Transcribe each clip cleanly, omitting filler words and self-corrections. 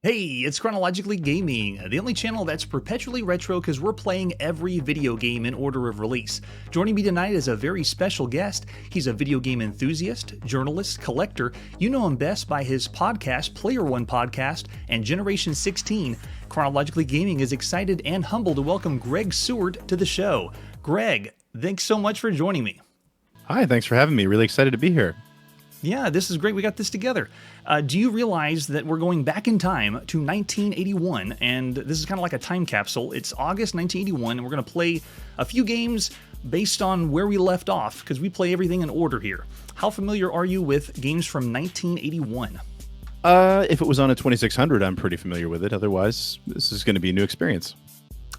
Hey, it's Chronologically Gaming, the only channel that's perpetually retro because we're playing every video game in order of release. Joining me tonight is a very special guest. He's a video game enthusiast, journalist, collector. You know him best by his podcast, Player One Podcast, and Generation 16. Chronologically Gaming is excited and humbled to welcome Greg Sewart to the show. Greg, thanks so much for joining me. Hi, thanks for having me. Really excited to be here. Yeah, this is great. We got this together. Do you realize that we're going back in time to 1981, and this is kind of like a time capsule. It's August 1981, and we're going to play a few games based on where we left off, because we play everything in order here. How familiar are you with games from 1981? If it was on a 2600, I'm pretty familiar with it. Otherwise, this is going to be a new experience.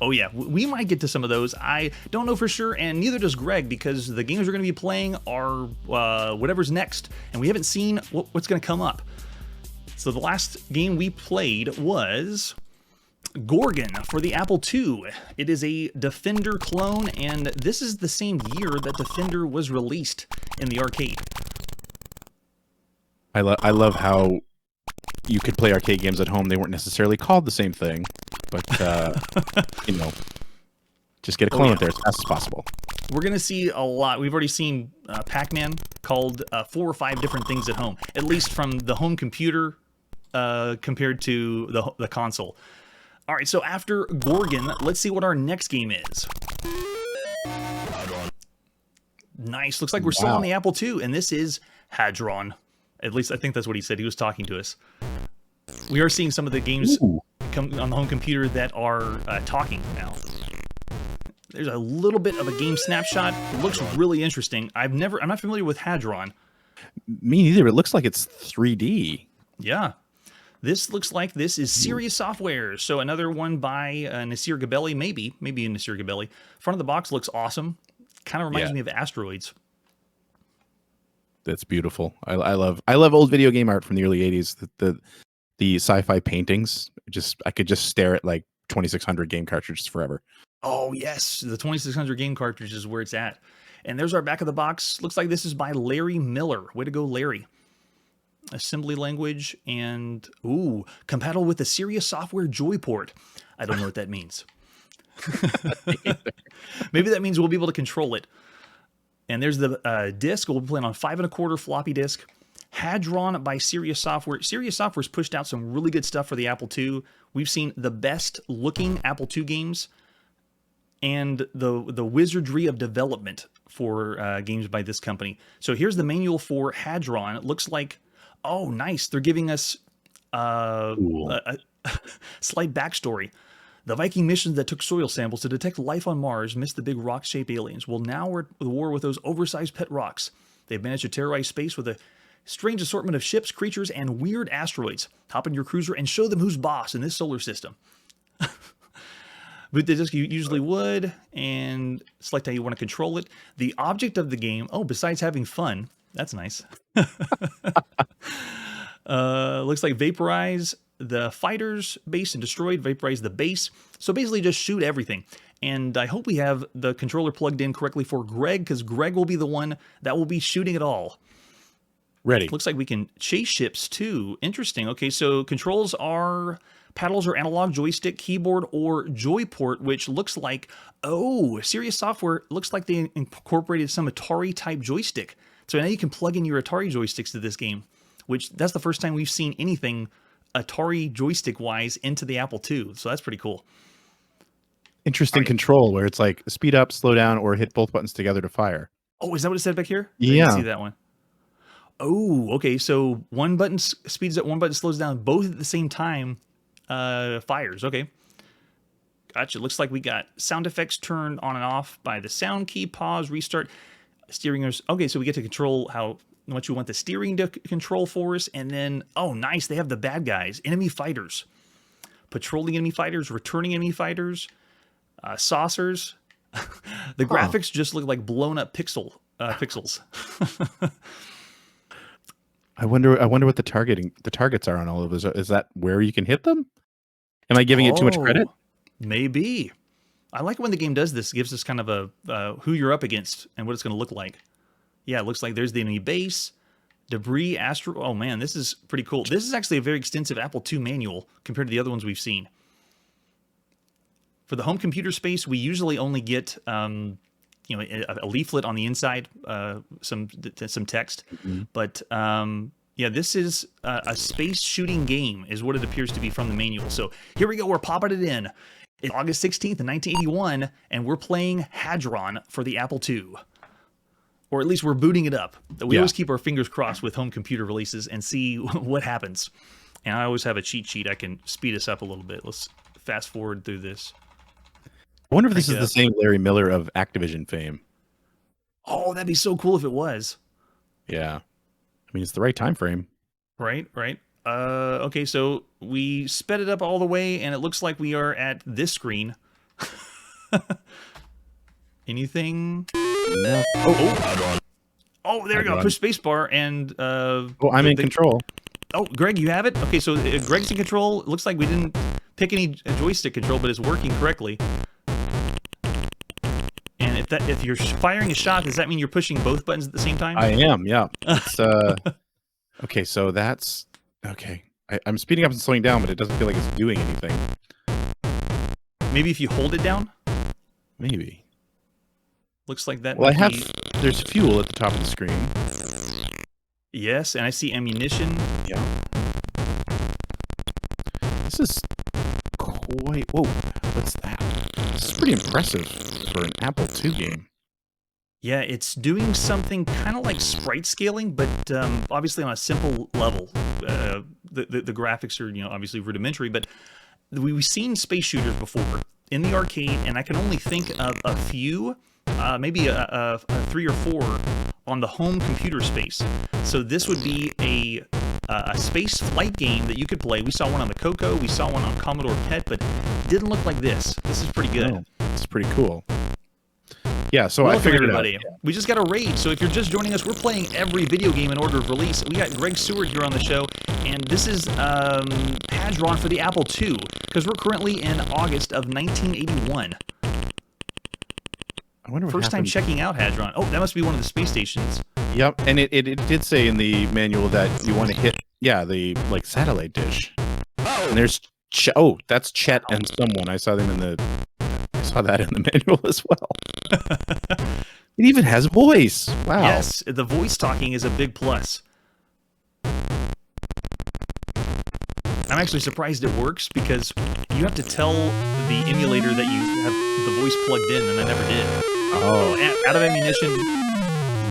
Oh yeah, we might get to some of those. I don't know for sure, and neither does Greg, because the games we're going to be playing are whatever's next, and we haven't seen what's going to come up. So the last game we played was Gorgon for the Apple II. It is a Defender clone, and this is the same year that Defender was released in the arcade. I love how you could play arcade games at home. They weren't necessarily called the same thing, but you know, just get a clone out there as fast as possible. We're going to see a lot. We've already seen Pac-Man called 4 or 5 different things at home, at least from the home computer compared to the console. All right, so after Gorgon, let's see what our next game is. Nice. Looks like we're still on the Apple II, and this is Hadron. At least I think that's what he said. He was talking to us. We are seeing some of the games come on the home computer that are talking now. There's a little bit of a game snapshot. It looks really interesting. I'm not familiar with Hadron. Me neither. It looks like it's 3D. Yeah. This looks like this is Serious Software. So another one by Nasir Gabelli, maybe Nasir Gabelli. Front of the box looks awesome. Kind of reminds me of Asteroids. That's beautiful. I love old video game art from the early 80s. The sci-fi paintings. I could just stare at like 2600 game cartridges forever. Oh yes, the 2600 game cartridge is where it's at. And there's our back of the box. Looks like this is by Larry Miller. Way to go, Larry. Assembly language and compatible with the Serious Software Joyport. I don't know what that means. Maybe that means we'll be able to control it. And there's the disc. We'll be playing on 5 1/4 floppy disk. Hadron by Serious Software. Serious Software's pushed out some really good stuff for the Apple II. We've seen the best looking Apple II games and the wizardry of development for games by this company. So here's the manual for Hadron. It looks like, oh, nice. They're giving us a slight backstory. The Viking missions that took soil samples to detect life on Mars missed the big rock-shaped aliens. Well, now we're at war with those oversized pet rocks. They've managed to terrorize space with a strange assortment of ships, creatures, and weird asteroids. Hop in your cruiser and show them who's boss in this solar system. But the disc you usually would, and select how you want to control it. The object of the game, besides having fun, that's nice. Looks like vaporize the fighter's base and destroyed, vaporize the base. So basically just shoot everything. And I hope we have the controller plugged in correctly for Greg, because Greg will be the one that will be shooting it all. Ready. Looks like we can chase ships too. Interesting. Okay, so controls are paddles or analog, joystick, keyboard, or joyport, which looks like, Serious Software looks like they incorporated some Atari type joystick. So now you can plug in your Atari joysticks to this game, which that's the first time we've seen anything Atari joystick-wise into the Apple II. So that's pretty cool. Interesting control where it's like speed up, slow down, or hit both buttons together to fire. Oh, is that what it said back here? Yeah. I didn't see that one. Oh, okay. So one button speeds up, one button slows down, both at the same time fires. Okay. Gotcha. Looks like we got sound effects turned on and off by the sound key, pause, restart, steering. Okay, so we get to control how much we want the steering to control for us. And then, nice. They have the bad guys, enemy fighters, patrolling enemy fighters, returning enemy fighters, saucers. The graphics just look like blown up pixels. I wonder what the targets are on all of those. Is that where you can hit them? Am I giving it too much credit? Maybe. I like when the game does this. It gives us kind of a who you're up against and what it's going to look like. Yeah, it looks like there's the enemy base. Debris, Astro. Oh man, this is pretty cool. This is actually a very extensive Apple II manual compared to the other ones we've seen. For the home computer space, we usually only get you know, a leaflet on the inside, some text, but yeah, this is a space shooting game, is what it appears to be from the manual. So here we go. We're popping it in. It's August 16th, 1981, and we're playing Hadron for the Apple II. Or at least we're booting it up. We always keep our fingers crossed with home computer releases and see what happens. And I always have a cheat sheet. I can speed us up a little bit. Let's fast forward through this. I wonder if this is the same Larry Miller of Activision fame. Oh, that'd be so cool if it was. Yeah. I mean, it's the right time frame. Right. Okay, so we sped it up all the way, and it looks like we are at this screen. Anything? No. Oh, there we go. Push spacebar, and I'm in control. Oh, Greg, you have it? Okay, so Greg's in control. It looks like we didn't pick any joystick control, but it's working correctly. And if you're firing a shot, does that mean you're pushing both buttons at the same time? I am, yeah. It's, okay, so that's... Okay. I'm speeding up and slowing down, but it doesn't feel like it's doing anything. Maybe if you hold it down? Maybe. Looks like that. Well, there's fuel at the top of the screen. Yes, and I see ammunition. Yeah. This is quite... Whoa, what's that? This is pretty impressive for an Apple II game. Yeah, it's doing something kind of like sprite scaling, but obviously on a simple level. The graphics are, you know, obviously rudimentary, but we've seen space shooters before in the arcade, and I can only think of a few, maybe a 3 or 4 on the home computer space. So this would be a space flight game that you could play. We saw one on the Coco, we saw one on Commodore PET, but it didn't look like this. This is pretty good. Oh, it's pretty cool. Yeah, so Welcome, I figured everybody. it out. We just got a raid, so if you're just joining us, we're playing every video game in order of release. We got Greg Sewart here on the show, and this is Hadron for the Apple II, because we're currently in August of 1981. I wonder what First time happened. checking out Hadron. Oh, that must be one of the space stations. Yep, and it did say in the manual that you want to hit, the like satellite dish. Oh, and there's that's Chet and someone. I saw that in the manual as well. It even has voice. Wow. Yes, the voice talking is a big plus. I'm actually surprised it works because you have to tell the emulator that you have the voice plugged in, and I never did. Oh, out of ammunition.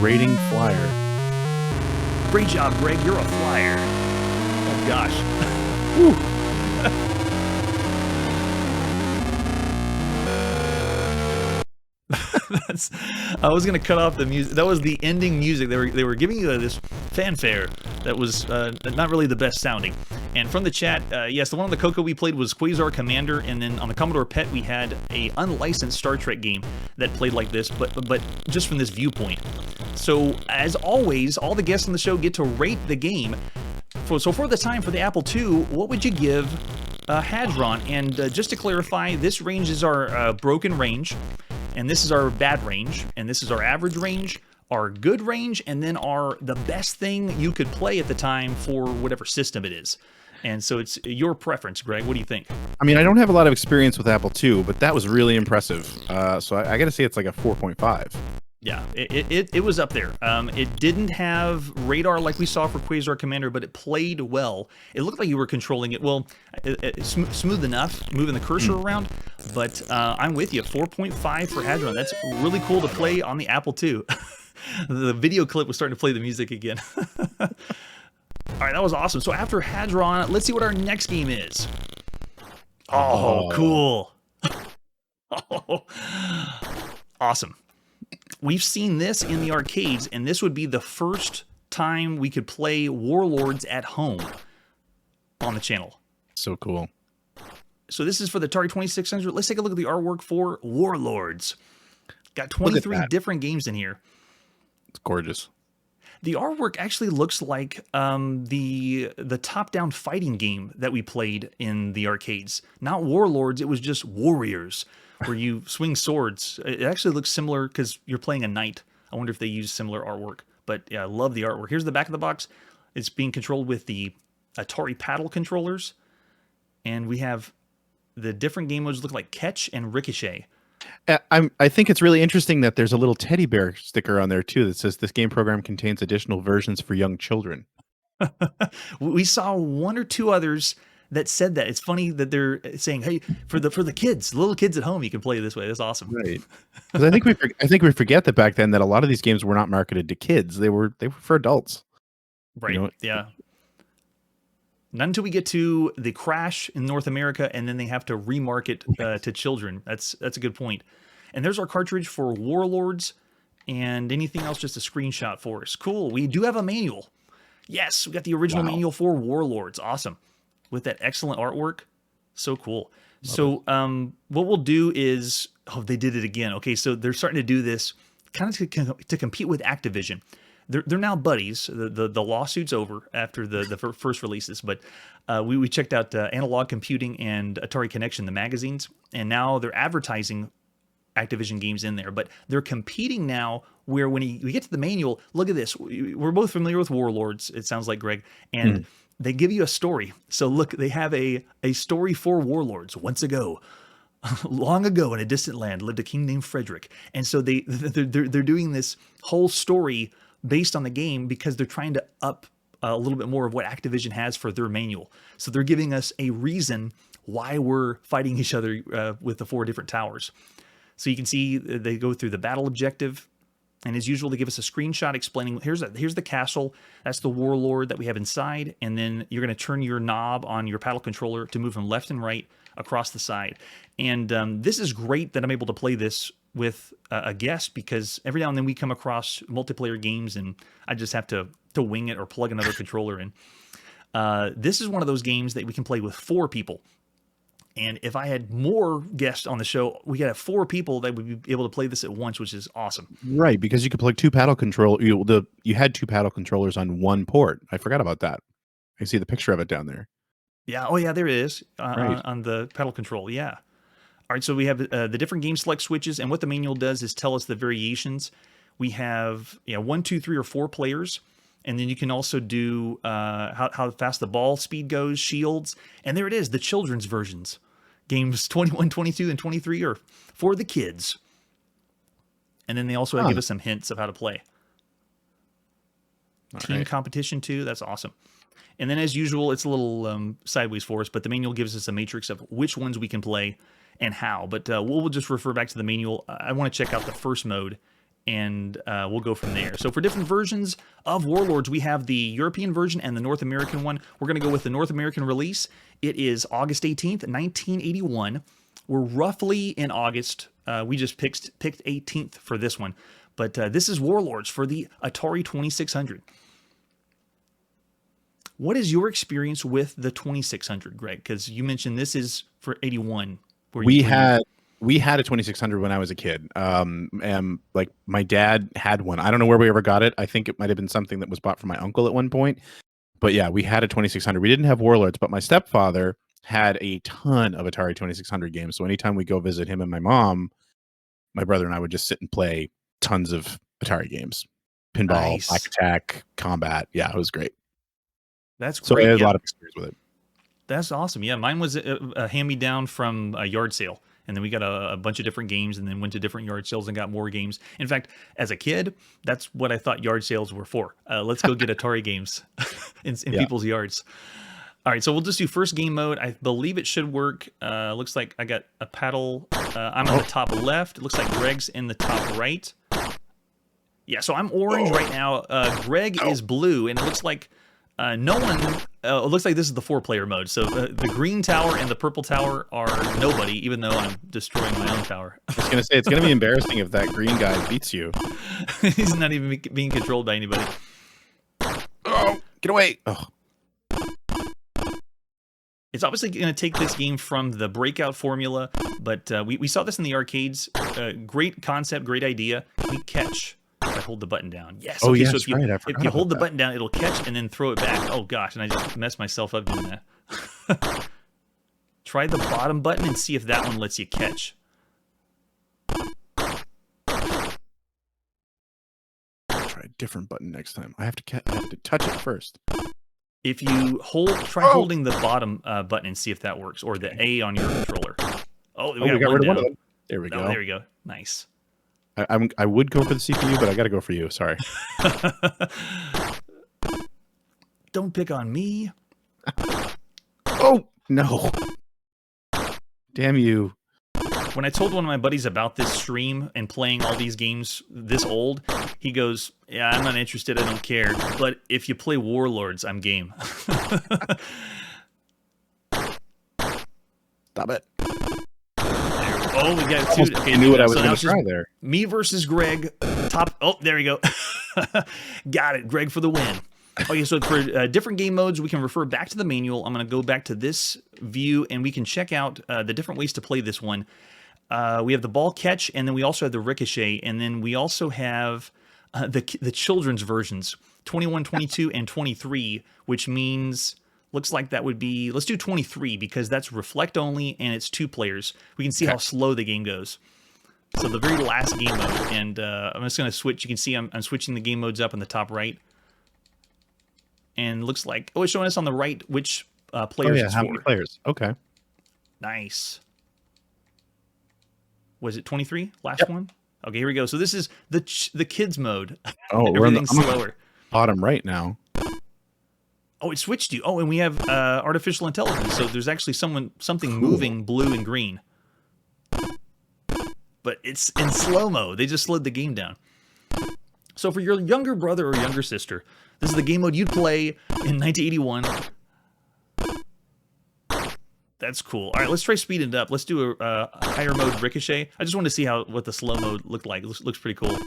Rating flyer. Great job, Greg. You're a flyer. Oh gosh. Whew. I was gonna cut off the music. That was the ending music. They were giving you this fanfare that was not really the best sounding. And from the chat, yes, the one on the Coco we played was Quasar Commander, and then on the Commodore PET we had a unlicensed Star Trek game that played like this, but just from this viewpoint. So as always, all the guests on the show get to rate the game. So for the time for the Apple II, what would you give Hadron? And just to clarify, this range is our broken range. And this is our bad range, and this is our average range, our good range, and then the best thing you could play at the time for whatever system it is. And so it's your preference, Greg. What do you think? I mean, I don't have a lot of experience with Apple II, but that was really impressive. So I got to say it's like a 4.5. Yeah, it was up there. It didn't have radar like we saw for Quasar Commander, but it played well. It looked like you were controlling it, well, smooth enough, moving the cursor around, but I'm with you. 4.5 for Hadron. That's really cool to play on the Apple II. The video clip was starting to play the music again. All right, that was awesome. So after Hadron, let's see what our next game is. Oh, cool. Oh, awesome. We've seen this in the arcades, and this would be the first time we could play Warlords at home on the channel. So cool. So this is for the Atari 2600. Let's take a look at the artwork for Warlords. Got 23 different games in here. It's gorgeous. The artwork actually looks like the top-down fighting game that we played in the arcades. Not Warlords, it was just Warriors, where you swing swords. It actually looks similar because you're playing a knight. I wonder if they use similar artwork. But yeah, I love the artwork. Here's the back of the box. It's being controlled with the Atari paddle controllers. And we have the different game modes look like Catch and Ricochet. I think it's really interesting that there's a little teddy bear sticker on there too that says this game program contains additional versions for young children. We saw one or two others that said that. It's funny that they're saying, "Hey, for the kids, little kids at home, you can play this way." That's awesome, right? Because I think we forget that back then that a lot of these games were not marketed to kids; they were for adults. Right? Yeah. Not until we get to the Crash in North America, and then they have to remarket to children. That's a good point. And there's our cartridge for Warlords, and anything else, just a screenshot for us. Cool. We do have a manual. Yes, we got the original manual for Warlords. Awesome. With that excellent artwork. So cool. So what we'll do is, they did it again. Okay, so they're starting to do this kind of to compete with Activision. They're now buddies. The lawsuit's over after the first releases, but we checked out Analog Computing and Atari Connection, the magazines, and now they're advertising Activision games in there. But they're competing now where when we get to the manual, look at this. We're both familiar with Warlords, it sounds like, Greg, and they give you a story. So look, they have a story for Warlords. Once ago, long ago in a distant land, lived a king named Frederick. And so they're doing this whole story based on the game because they're trying to up a little bit more of what Activision has for their manual. So they're giving us a reason why we're fighting each other with the 4 different towers. So you can see they go through the battle objective. And as usual, they give us a screenshot explaining, here's the castle. That's the warlord that we have inside. And then you're going to turn your knob on your paddle controller to move from left and right across the side. And this is great that I'm able to play this with a guest, because every now and then we come across multiplayer games and I just have to wing it or plug another controller in. This is one of those games that we can play with 4 people. And if I had more guests on the show, we could have 4 people that would be able to play this at once, which is awesome. Right, because you could plug 2 paddle control. You had 2 paddle controllers on one port. I forgot about that. I see the picture of it down there. Yeah. Oh, yeah. There it is Right. on the paddle control. Yeah. All right. So we have the different game select switches, and what the manual does is tell us the variations. We have 1, 2, 3, or 4 players. And then you can also do how fast the ball speed goes, shields. And there it is, the children's versions. Games 21, 22, and 23 are for the kids. And then they also give us some hints of how to play. Team competition too, that's awesome. And then as usual, it's a little sideways for us, but the manual gives us a matrix of which ones we can play and how. But we'll just refer back to the manual. I want to check out the first mode, and we'll go from there. So for different versions of Warlords, we have the European version and the North American one. We're going to go with the North American release. It is August 18th, 1981. We're roughly in August. We just picked 18th for this one. But this is Warlords for the Atari 2600. What is your experience with the 2600, Greg? Because you mentioned this is for 81. We had a 2600 when I was a kid. And like my dad had one. I don't know where we ever got it. I think it might have been something that was bought from my uncle at one point. But yeah, we had a 2600. We didn't have Warlords, but my stepfather had a ton of Atari 2600 games. So anytime we go visit him and my mom, my brother and I would just sit and play tons of Atari games. Pinball, Nice. Black Attack, Combat. Yeah, it was great. That's So great. I had a lot of experience with it. That's awesome. Yeah, mine was a hand-me-down from a yard sale. And then we got a bunch of different games, and then went to different yard sales and got more games. In fact, as a kid, that's what I thought yard sales were for. Let's go get Atari games in people's yards. All right, so we'll just do first game mode. I believe it should work. Looks like I got a paddle. I'm on the top left. It looks like Greg's in the top right. Yeah, so I'm orange right now. Greg is blue, and it looks like no one. It looks like this is the 4-player mode. So the green tower and the purple tower are nobody, even though I'm destroying my own tower. I was gonna say it's gonna be embarrassing if that green guy beats you. He's not even being controlled by anybody. Oh, get away! Oh. It's obviously going to take this game from the Breakout formula, but we saw this in the arcades. Great concept, great idea. We catch. If I hold the button down. Yes. Oh, okay, yes, so if you, right. I if forgot you hold the about that. button down, it'll catch and then throw it back. Oh, gosh, and I just messed myself up doing that. Try the bottom button and see if that one lets you catch. Try different button next time. I have to touch it first. If you try holding the bottom button and see if that works, or the A on your controller. Oh, we got rid of one one down. of them. There we go. There we go. Nice. I would go for the CPU, but I got to go for you. Sorry. Don't pick on me. Oh, no. Damn you. When I told one of my buddies about this stream and playing all these games this old, he goes, yeah, I'm not interested. I don't care. But if you play Warlords, I'm game. Stop it. Oh, we got two. Okay, I knew what I was going to try there. Me versus Greg. Top. Oh, there we go. Got it. Greg for the win. Okay, so for different game modes, we can refer back to the manual. I'm going to go back to this view, and we can check out the different ways to play this one. We have the ball catch, and then we also have the ricochet, and then we also have the children's versions, 21, 22, and 23, which means, looks like that would be, let's do 23, because that's reflect only, and it's 2 players. We can see how slow the game goes. So the very last game mode, and I'm just going to switch. You can see I'm switching the game modes up in the top right. And looks like, it's showing us on the right which players it's how for. many players? Okay. Nice. Was it 23? Last one? Okay, here we go. So this is the kids mode. Oh, everything's slower. Bottom right now. Oh, it switched you. Oh, and we have artificial intelligence. So there's actually something moving blue and green. But it's in slow-mo. They just slowed the game down. So for your younger brother or younger sister, this is the game mode you'd play in 1981. That's cool. All right, let's try speeding it up. Let's do a higher mode ricochet. I just want to see what the slow mode looked like. It looks pretty cool. All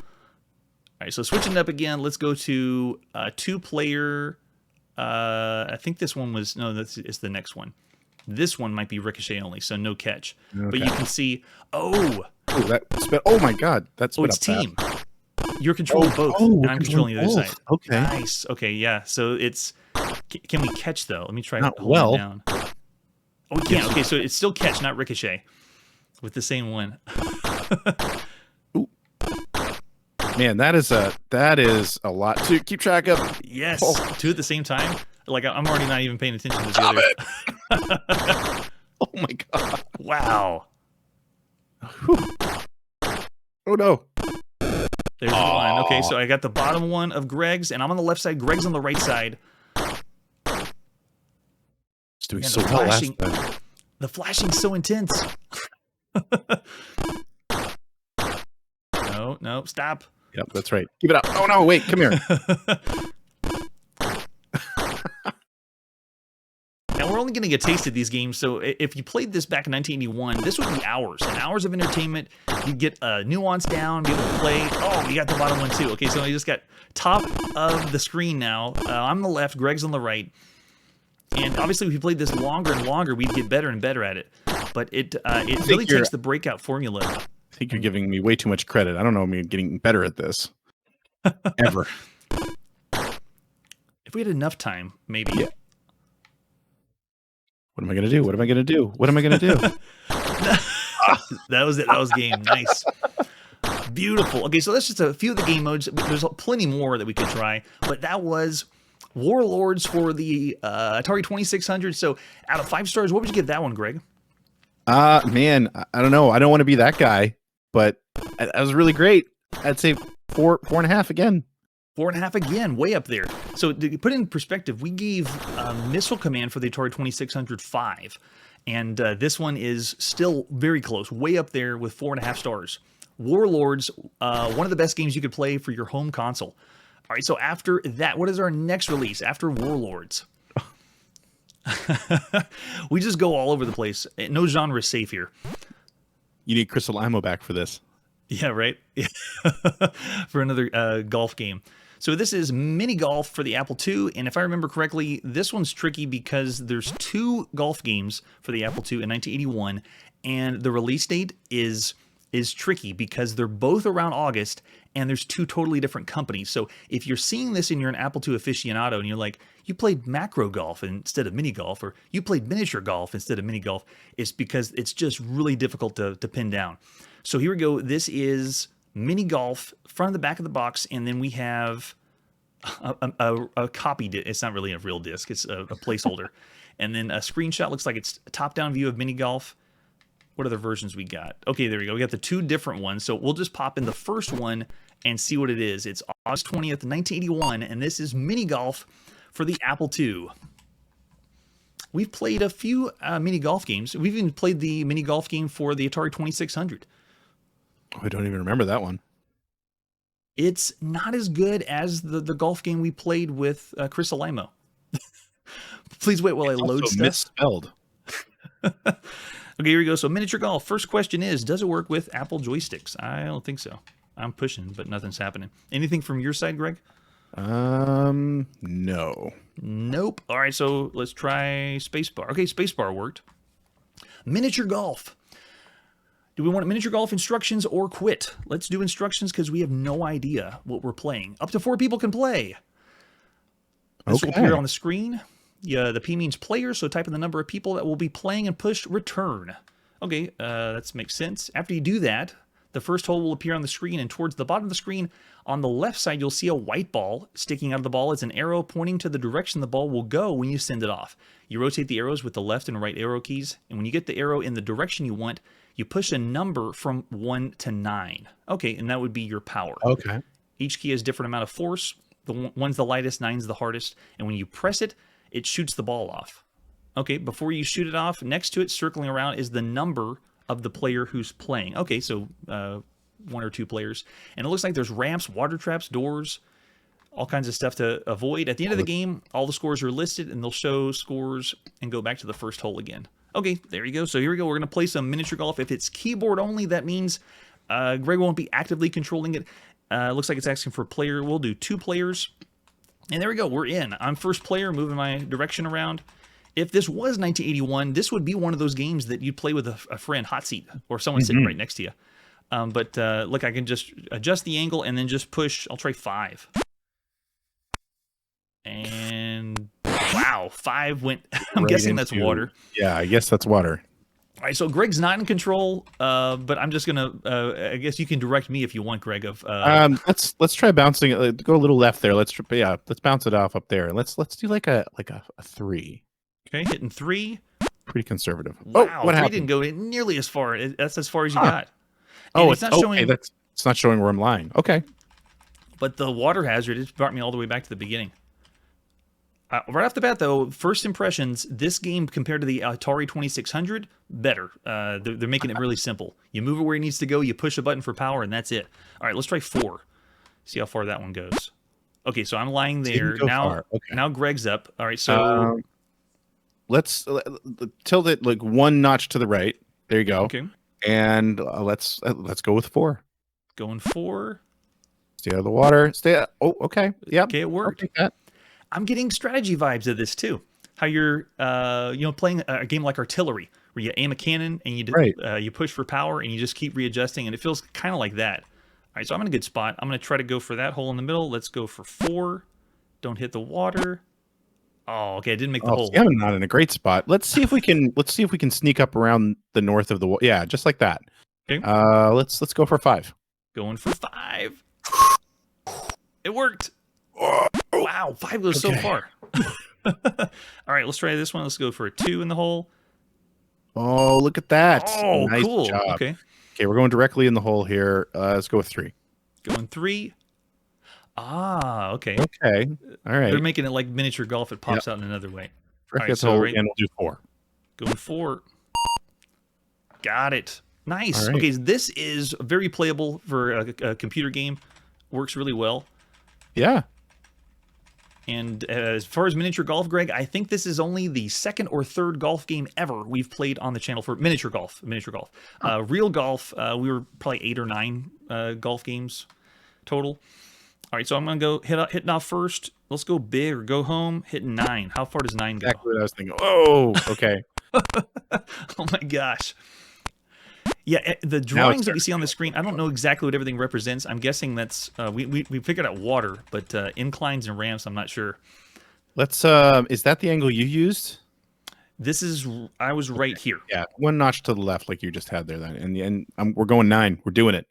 right, so switching it up again. Let's go to 2-player. I think this one was it's the next one. This one might be ricochet only, so no catch. Okay. But you can see. Oh, my God, that's it's team. You're controlling both, and I'm controlling the other side. Okay. Nice. Okay, yeah. So it's. Can we catch though? Let me try. Not hold it down. Oh, we can't. Okay, so it's still catch, not ricochet, with the same one. Ooh. Man, that is a lot to keep track of. Yes, 2 at the same time. Like I'm already not even paying attention to the other. Oh my God! Wow. Whew. Oh no. There's one. Okay, so I got the bottom one of Greg's, and I'm on the left side. Greg's on the right side. It's doing so well last time. The flashing's so intense. No, stop. Yep, that's right. Keep it up. Oh no, wait, come here. Now we're only getting a taste of these games, so if you played this back in 1981, this would be hours and hours of entertainment. You get nuance down, be able to play. Oh, you got the bottom one too. Okay, so you just got top of the screen now. I'm on the left, Greg's on the right. And obviously, if you played this longer and longer, we'd get better and better at it. But it really takes the breakout formula. I think you're giving me way too much credit. I don't know if I'm getting better at this. Ever. If we had enough time, maybe. Yeah. What am I going to do? What am I going to do? What am I going to do? That was it. That was game. Nice. Beautiful. Okay, so that's just a few of the game modes. There's plenty more that we could try. But that was Warlords for the Atari 2600. So out of 5 stars, what would you give that one, Greg? Man, I don't know. I don't want to be that guy, but that was really great. I'd say 4.5 again. 4.5 again, way up there. So to put it in perspective, we gave Missile Command for the Atari 2600 5, and this one is still very close, way up there with 4.5 stars. Warlords, one of the best games you could play for your home console. All right, so after that, what is our next release after Warlords? We just go all over the place. No genre is safe here. You need Crystal Ammo back for this. Yeah, right? For another golf game. So this is mini golf for the Apple II, and if I remember correctly, this one's tricky because there's 2 golf games for the Apple II in 1981, and the release date is tricky because they're both around August, and there's 2 totally different companies. So if you're seeing this and you're an Apple II aficionado and you're like, you played macro golf instead of mini golf, or you played miniature golf instead of mini golf, it's because it's just really difficult to pin down. So here we go. This is mini golf, front and the back of the box, and then we have a copy. It's not really a real disc. It's a placeholder. And then a screenshot looks like it's a top-down view of mini golf. What other versions we got? Okay, there we go. We got the 2 different ones. So we'll just pop in the first one and see what it is. It's August 20th, 1981, and this is mini golf for the Apple II. We've played a few mini golf games. We've even played the mini golf game for the Atari 2600. Oh, I don't even remember that one. It's not as good as the golf game we played with Chris Alamo. Please wait while I load stuff. Misspelled. Okay, here we go. So miniature golf. First question is, does it work with Apple joysticks? I don't think so. I'm pushing, but nothing's happening. Anything from your side, Greg? No. Nope. All right, so let's try spacebar. Okay, spacebar worked. Miniature golf. Do we want miniature golf instructions or quit? Let's do instructions because we have no idea what we're playing. Up to 4 people can play. This will appear on the screen. Yeah, the P means player, so type in the number of people that will be playing and push return. Okay, that makes sense. After you do that, the first hole will appear on the screen, and towards the bottom of the screen, on the left side, you'll see a white ball sticking out of the ball. It's an arrow pointing to the direction the ball will go when you send it off. You rotate the arrows with the left and right arrow keys, and when you get the arrow in the direction you want, you push a number from 1 to 9. Okay, and that would be your power. Okay. Each key has a different amount of force. The one's the lightest, 9's the hardest, and when you press it, it shoots the ball off. Okay, before you shoot it off, next to it, circling around, is the number of the player who's playing. Okay, so 1 or 2 players. And it looks like there's ramps, water traps, doors, all kinds of stuff to avoid. At the end of the game, all the scores are listed, and they'll show scores and go back to the first hole again. Okay, there you go. So here we go. We're going to play some miniature golf. If it's keyboard only, that means Greg won't be actively controlling it. Looks like it's asking for a player. We'll do 2 players. And there we go. We're in. I'm first player, moving my direction around. If this was 1981, this would be one of those games that you'd play with a friend, hot seat, or someone sitting right next to you. But look, I can just adjust the angle and then just push. I'll try 5. And wow, 5 went. I'm guessing that's water. Yeah, I guess that's water. All right, so Greg's not in control, but I'm just gonna. I guess you can direct me if you want, Greg. Let's try bouncing it. Go a little left there. Let's bounce it off up there. Let's do like a 3. Okay, hitting 3. Pretty conservative. Wow, what 3 happened? didn't go nearly as far. That's as far as you got. And it's not showing. Okay, it's not showing where I'm lying. Okay. But the water hazard, it brought me all the way back to the beginning. Right off the bat, though, first impressions, this game compared to the Atari 2600, better. They're making it really simple. You move it where it needs to go, you push a button for power, and that's it. All right, let's try 4. See how far that one goes. Okay, so I'm lying there. Now, now Greg's up. All right, so... let's tilt it like 1 notch to the right. There you go. Okay. And let's go with 4. Going 4. Stay out of the water. Okay. Yeah. Okay, it worked. I'll take that. I'm getting strategy vibes of this too. How you're, playing a game like Artillery, where you aim a cannon and you push for power and you just keep readjusting, and it feels kind of like that. All right, so I'm in a good spot. I'm going to try to go for that hole in the middle. Let's go for 4. Don't hit the water. Oh, okay. I didn't make the hole. Yeah, I'm not in a great spot. Let's see if we can sneak up around the north of the wall. Yeah, just like that. Okay. Let's go for 5. Going for 5. It worked. Wow, 5 goes so far. All right, let's try this one. Let's go for a 2 in the hole. Oh, look at that. Oh, nice cool. job. Okay, we're going directly in the hole here. Let's go with 3. Going 3. Ah, okay. Okay, all right. They're making it like miniature golf. It pops out in another way. All right, so and we'll do 4. Going 4. Got it. Nice. Right. Okay, this is very playable for a computer game. Works really well. Yeah. And as far as miniature golf, Greg, I think this is only the 2nd or 3rd golf game ever we've played on the channel for miniature golf. Real golf, we were probably 8 or 9 golf games total. All right, so I'm going to go hitting off first. Let's go big or go home, hitting 9. How far does 9 go? Exactly what I was thinking. Oh, okay. Oh, my gosh. Yeah, the drawings that we see on the screen, I don't know exactly what everything represents. I'm guessing that's, we figured out water, but inclines and ramps, I'm not sure. Let's, is that the angle you used? I was right here. Yeah, 1 notch to the left like you just had there then. And we're going 9. We're doing it.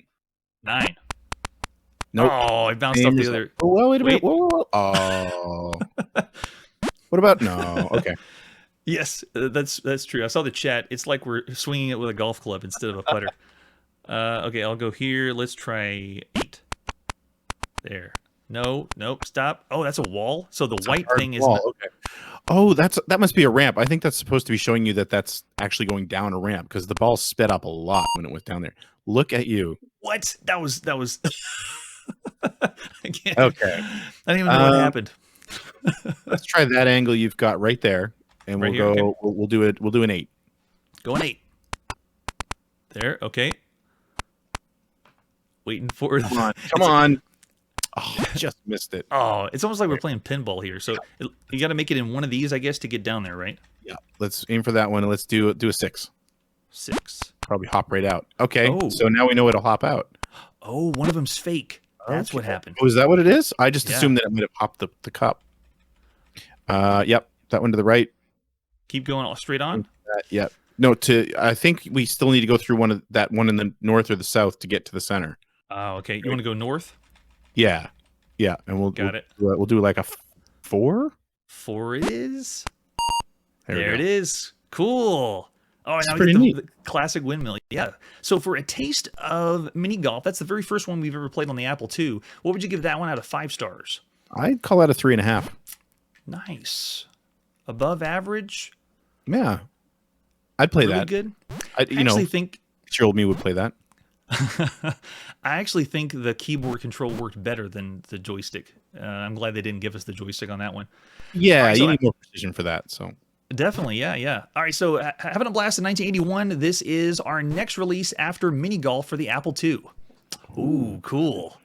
9. Nope. Oh, I bounced Same off the result. other. Oh, well, wait a minute. Wait. Whoa, whoa, whoa. Oh. What about no? Okay. Yes, that's true. I saw the chat. It's like we're swinging it with a golf club instead of a putter. Okay, I'll go here. Let's try 8. There. No, nope, stop. Oh, that's a wall? So the white Hard thing is wall. not... Okay. Oh, that must be a ramp. I think that's supposed to be showing you that that's actually going down a ramp because the ball sped up a lot when it went down there. Look at you. What? That was... I can't... Okay. I don't even know what happened. Let's try that angle you've got right there, and Right we'll here? go. Okay. We'll do it. We'll do an 8. Go an 8. There, okay. Waiting for... Come on. Come on. Oh, I just missed it. Oh, it's almost like we're playing pinball here. So you got to make it in one of these, I guess, to get down there, right? Yeah. Let's aim for that one, and let's do a 6. 6. Probably hop right out. Okay. Oh. So now we know it'll hop out. Oh, one of them's fake. That's Okay. what happened. Oh, is that what it is? I just Yeah. assumed that it might have hopped the cup. Yep. That one to the right. Keep going all straight on. Yep. No, I think we still need to go through one in the north or the south to get to the center. Oh, okay. You want to go north? Yeah. Yeah. And we'll do like a 4. 4 it is. There There we it go. is. Cool. Oh, now we pretty get neat. the classic windmill. Yeah. So for a taste of mini golf, that's the very first one we've ever played on the Apple II. What would you give that one out of 5 stars? I'd call that a 3.5. Nice. Above average. Yeah. I'd play Really that. good. I actually think 6-year-old me would play that. I actually think the keyboard control worked better than the joystick. I'm glad they didn't give us the joystick on that one. Yeah, right, you so need more precision for that. So Definitely, yeah. All right, so having a blast in 1981. This is our next release after mini golf for the Apple II. Ooh, cool.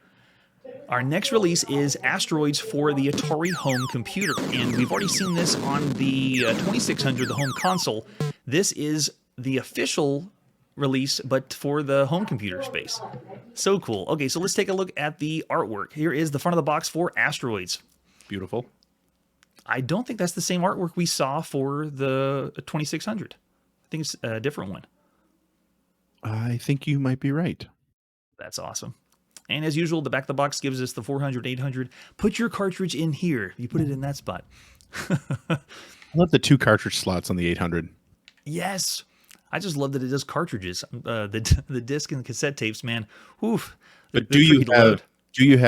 Our next release is Asteroids for the Atari home computer, and we've already seen this on the 2600, the home console. This is the official release, but for the home computer space. So cool. Okay, so let's take a look at the artwork. Here is the front of the box for Asteroids. beautiful. I don't think that's the same artwork we saw for the 2600. I think it's a different one. I think you might be right. That's awesome. And as usual, the back of the box gives us the 400, 800. Put your cartridge in here. You put it in that spot. I love the 2 cartridge slots on the 800. Yes. I just love that it does cartridges. The disc and the cassette tapes, man. Oof. But do you have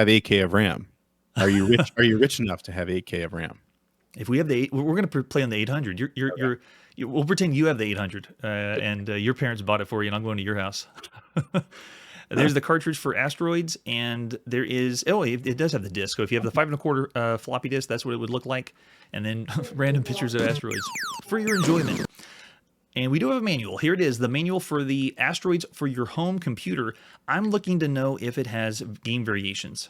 8K of RAM? Are you rich? Are you rich enough to have 8K of RAM? If we have we're going to play on the 800. We'll pretend you have the 800, and your parents bought it for you, and I'm going to your house. There's the cartridge for Asteroids, and there is it does have the disc. So if you have the 5 1/4 floppy disk, that's what it would look like, and then random pictures of asteroids for your enjoyment. And we do have a manual. Here it is, the manual for the Asteroids for your home computer. I'm looking to know if it has game variations.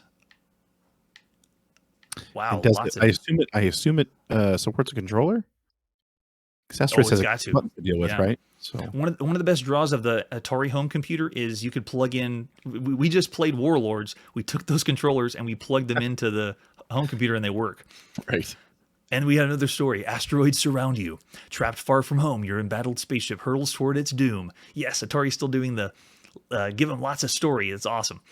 Wow, lots of I assume it supports a controller. Because Asteroids it's has got a button to deal with, Yeah. right? So One of the best draws of the Atari home computer is you could plug in. We just played Warlords. We took those controllers and we plugged them into the home computer, and they work. right. And we had another story. Asteroids surround you. Trapped far from home, your embattled spaceship hurtles toward its doom. Yes, Atari's still doing the give them lots of story. It's awesome.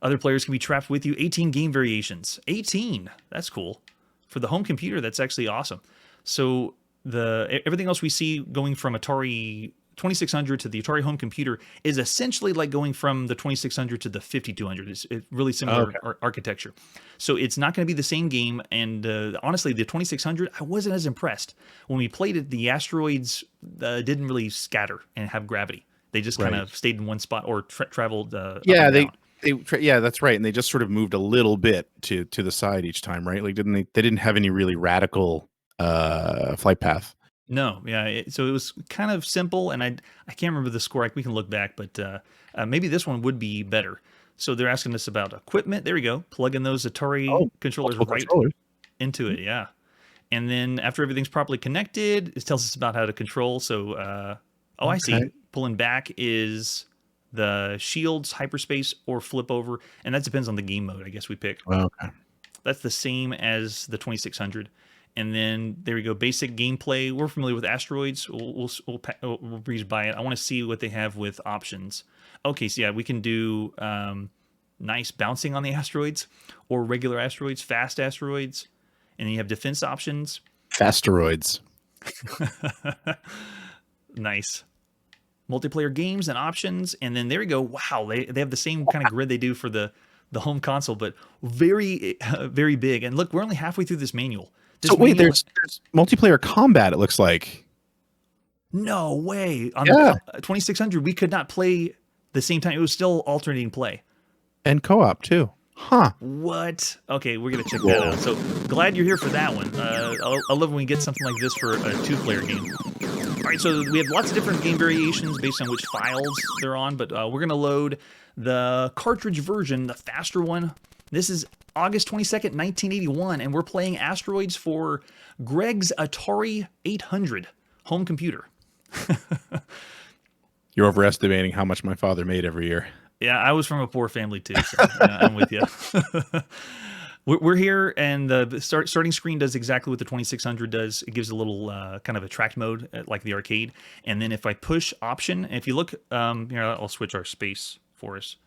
Other players can be trapped with you. 18 game variations. 18. That's cool. For the home computer, that's actually awesome. So everything else we see going from Atari 2600 to the Atari home computer is essentially like going from the 2600 to the 5200. It's really similar architecture. So it's not going to be the same game. And honestly, the 2600, I wasn't as impressed. When we played it, the asteroids didn't really scatter and have gravity. They just kind of stayed in one spot or traveled up and down. Yeah, that's right. And they just sort of moved a little bit to the side each time, right? Like they didn't have any really radical flight path. No, yeah. So it was kind of simple, and I can't remember the score. We can look back, but maybe this one would be better. So they're asking us about equipment. There we go. Plug in those Atari controllers into it, yeah. And then after everything's properly connected, it tells us about how to control. So, I see. Pulling back is the shields, hyperspace, or flip over, and that depends on the game mode, I guess we pick. Okay. That's the same as the 2600. And then there we go, basic gameplay. We're familiar with Asteroids. We'll breeze by it. I want to see what they have with options. Okay, so yeah, we can do Nice. Bouncing on the asteroids, or regular asteroids, fast asteroids. And then you have defense options. Fasteroids. Nice. Multiplayer games and options. And then there you go. Wow, they have the same kind of grid they do for the home console, but very, very big. And look, we're only halfway through this manual. So wait, there's multiplayer combat, it looks like. No way. On the 2600, we could not play the same time. It was still alternating play. And co-op, too. Huh. What? Okay, we're going to check that out. So glad you're here for that one. I love when we get something like this for a 2-player game. All right, so we have lots of different game variations based on which files they're on, but we're going to load the cartridge version, the faster one. This is August 22nd, 1981, and we're playing Asteroids for Greg's Atari 800 home computer. You're overestimating how much my father made every year. Yeah, I was from a poor family too, so yeah, I'm with you. We're here, and the starting screen does exactly what the 2600 does. It gives a little kind of attract mode, like the arcade. And then if I push Option, if you look, here, I'll switch our space for us.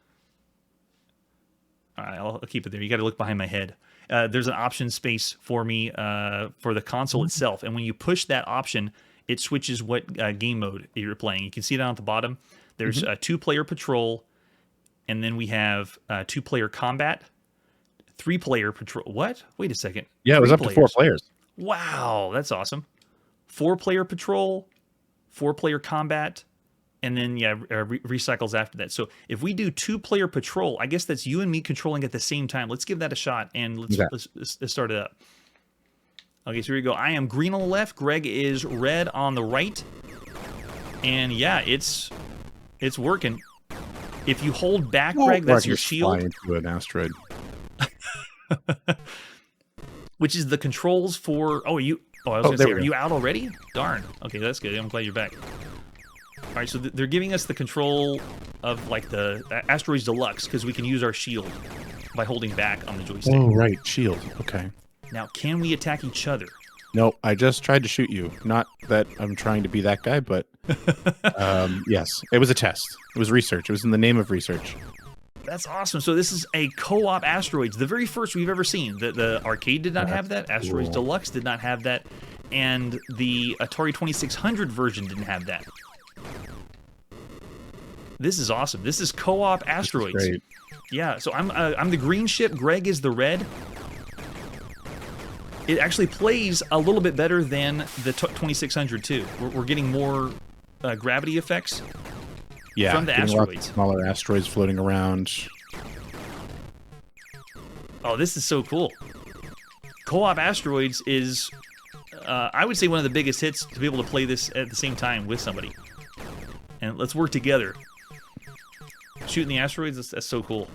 All right, I'll keep it there. You got to look behind my head. There's an option space for me for the console itself. And when you push that option, it switches what game mode you're playing. You can see down at the bottom. There's a 2-player patrol, and then we have 2-player combat, 3-player patrol. What? Wait a second. Yeah, it was up to 4 players. Wow, that's awesome. 4-player patrol, 4-player combat, and then recycles after that. So if we do 2-player patrol, I guess that's you and me controlling at the same time. Let's give that a shot, and let's start it up. Okay, so here we go. I am green on the left. Greg is red on the right. And yeah, it's working. If you hold back, Greg, that's your shield. Fly into an asteroid. Which is the controls for... Oh, I was going to say, are you out already? Darn. Okay, that's good. I'm glad you're back. All right, so they're giving us the control of, like, the Asteroids Deluxe, because we can use our shield by holding back on the joystick. Oh, right. Shield. Okay. Now, can we attack each other? No, I just tried to shoot you. Not that I'm trying to be that guy, but yes, it was a test. It was research. It was in the name of research. That's awesome. So this is a co-op Asteroids, the very first we've ever seen. The arcade did not have that. Asteroids Deluxe did not have that. And the Atari 2600 version didn't have that. This is awesome. This is co-op Asteroids. Great. Yeah, so I'm the green ship. Greg is the red. It actually plays a little bit better than the 2600 too. We're getting more gravity effects from the asteroids. Smaller asteroids floating around. Oh, this is so cool. Co-op Asteroids is, I would say, one of the biggest hits to be able to play this at the same time with somebody. And let's work together. Shooting the asteroids, that's so cool.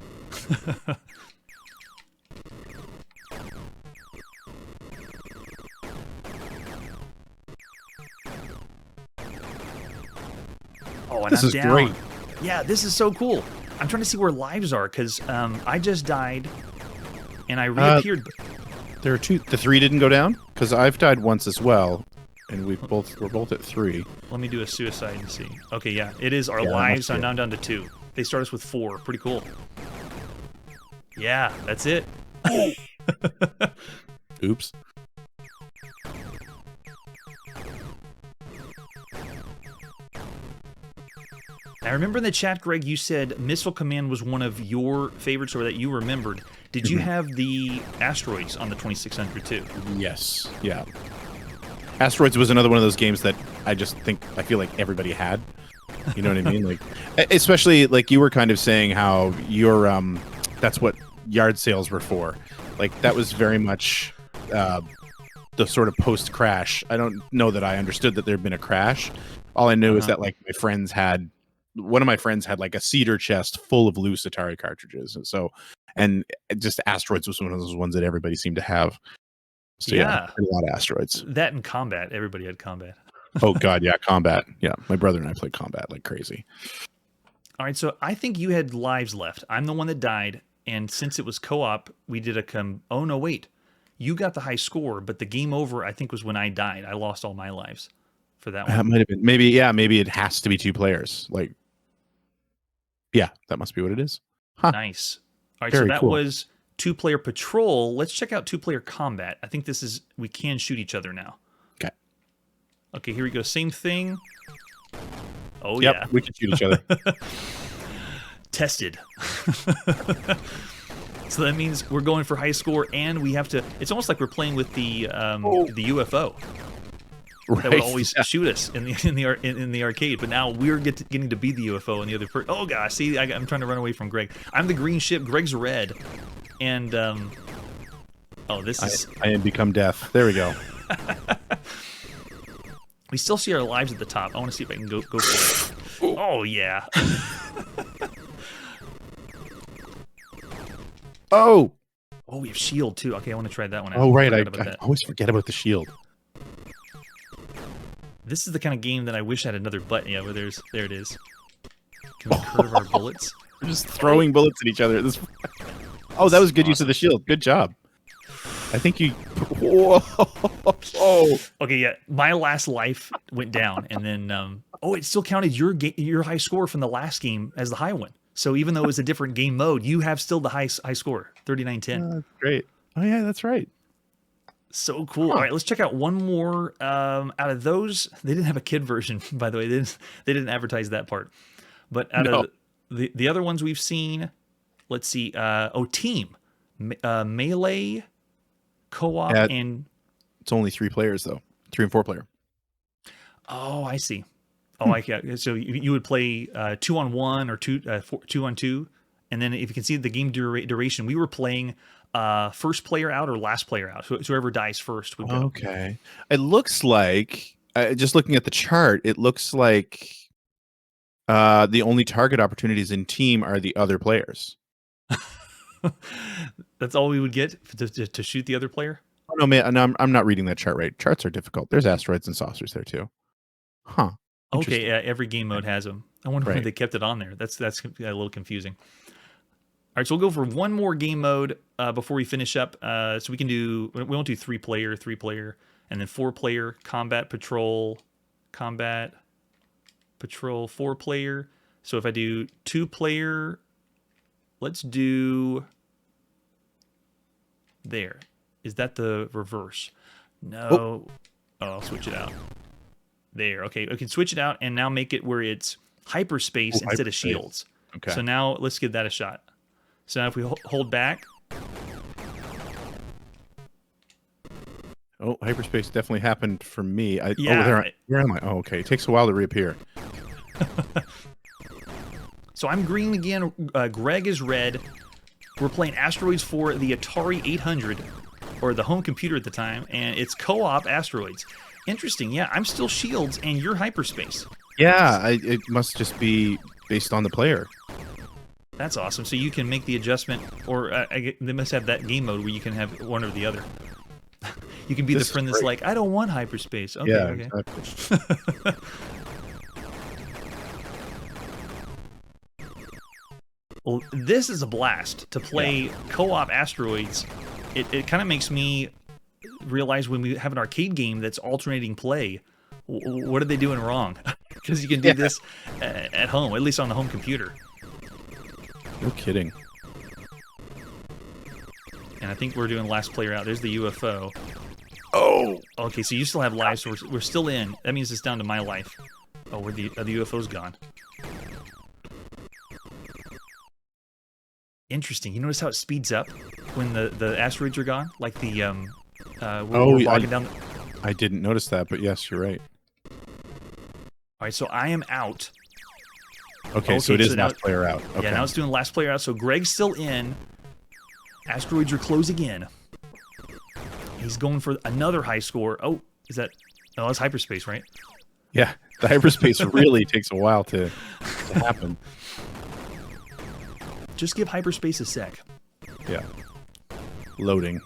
Oh, and this is great. Yeah, this is so cool. I'm trying to see where lives are, because I just died, and I reappeared. There are 2. The 3 didn't go down? Because I've died once as well, and we're both at 3. Let me do a suicide and see. Okay, yeah, it is our lives. I'm now down to 2. They start us with 4. Pretty cool. Yeah, that's it. Oops. I remember in the chat, Greg, you said Missile Command was one of your favorites, or that you remembered. Did you have the Asteroids on the 2600 too? Yes. Yeah. Asteroids was another one of those games that I feel like everybody had. You know what I mean? Like, especially like you were kind of saying how your that's what yard sales were for. Like that was very much the sort of post crash. I don't know that I understood that there'd been a crash. All I knew is that like one of my friends had like a cedar chest full of loose Atari cartridges. And just Asteroids was one of those ones that everybody seemed to have. So yeah, a lot of Asteroids. That and Combat. Everybody had Combat. Oh God, yeah, Combat. Yeah, my brother and I played Combat like crazy. All right, so I think you had lives left. I'm the one that died, and since it was co-op, we did oh no, wait. You got the high score, but the game over, I think, was when I died. I lost all my lives for that one. That might have been. Maybe it has to be 2 players. Like, yeah, that must be what it is. Huh. Nice. All right, so Very that cool. was 2-player patrol. Let's check out 2-player combat. I think we can shoot each other now. Okay. Okay, here we go. Same thing. Oh, Yep, yeah. we can shoot each other. Tested. So that means we're going for high score, and we have to. It's almost like we're playing with the UFO that would always shoot us in the arcade. But now we're getting to be the UFO and the other person. Oh gosh, see, I'm trying to run away from Greg. I'm the green ship. Greg's red, and this is. I am become death. There we go. We still see our lives at the top. I want to see if I can go for it. Oh yeah. Oh, we have shield too. Okay, I want to try that one out. oh, right. I that. always forget about the shield. This is the kind of game that I wish had another button. Yeah, there it is. Can we curve our bullets? We're just throwing bullets at each other. Oh, that was good use of the shield. Good job. I think you. Whoa. Oh. Okay, yeah. My last life went down, and then it still counted your high score from the last game as the high one. So even though it was a different game mode, you have still the high score, 39-10. Great. Oh yeah, that's right. So cool. All right, let's check out one more. Out of those, they didn't have a kid version, by the way. They didn't advertise that part. But out of the other ones we've seen, let's see. Team, melee, co-op, and it's only 3 players though. 3 and 4 player. Oh, I see. Oh, so you would play 2-on-1 or 2-on-2, and then if you can see the game duration, we were playing first player out or last player out. So whoever dies first would go. Okay. It looks like, just looking at the chart, it looks like the only target opportunities in team are the other players. That's all we would get to shoot the other player? Oh, no, man, I'm not reading that chart right. Charts are difficult. There's asteroids and saucers there too. Huh. Okay, every game mode has them. I wonder why they kept it on there. That's a little confusing. All right, so we'll go for one more game mode before we finish up. So we won't do 3-player, and then 4-player, combat, patrol, 4-player. So if I do 2-player, let's do there. Is that the reverse? No. Oh, I'll switch it out. There. Okay, I can switch it out and now make it where it's hyperspace instead of shields. Okay. So now let's give that a shot. So now if we hold back. Oh, hyperspace definitely happened for me. Yeah. Where am I? Oh, okay. It takes a while to reappear. So I'm green again. Greg is red. We're playing Asteroids for the Atari 800, or the home computer at the time, and it's co-op Asteroids. Interesting. Yeah, I'm still shields, and you're hyperspace. Yeah, it must just be based on the player. That's awesome. So you can make the adjustment, or they must have that game mode where you can have one or the other. You can be the friend that's like, I don't want hyperspace. Okay, yeah, okay. Exactly. Well, this is a blast to play co-op Asteroids. It kind of makes me realize when we have an arcade game that's alternating play, what are they doing wrong? Because you can do this at home, at least on the home computer. No kidding. And I think we're doing last player out. There's the UFO. Oh! Okay, so you still have lives, so we're still in. That means it's down to my life. Oh, where the UFO's gone. Interesting. You notice how it speeds up when the asteroids are gone? Like the we're bogging down. I didn't notice that, but yes, you're right. All right, so I am out. Okay, so it is last player out. Okay. Yeah, now it's doing last player out. So Greg's still in. Asteroids are closing in. He's going for another high score. Oh, is that? No, that's hyperspace, right? Yeah, the hyperspace really takes a while to happen. Just give hyperspace a sec. Yeah. Loading.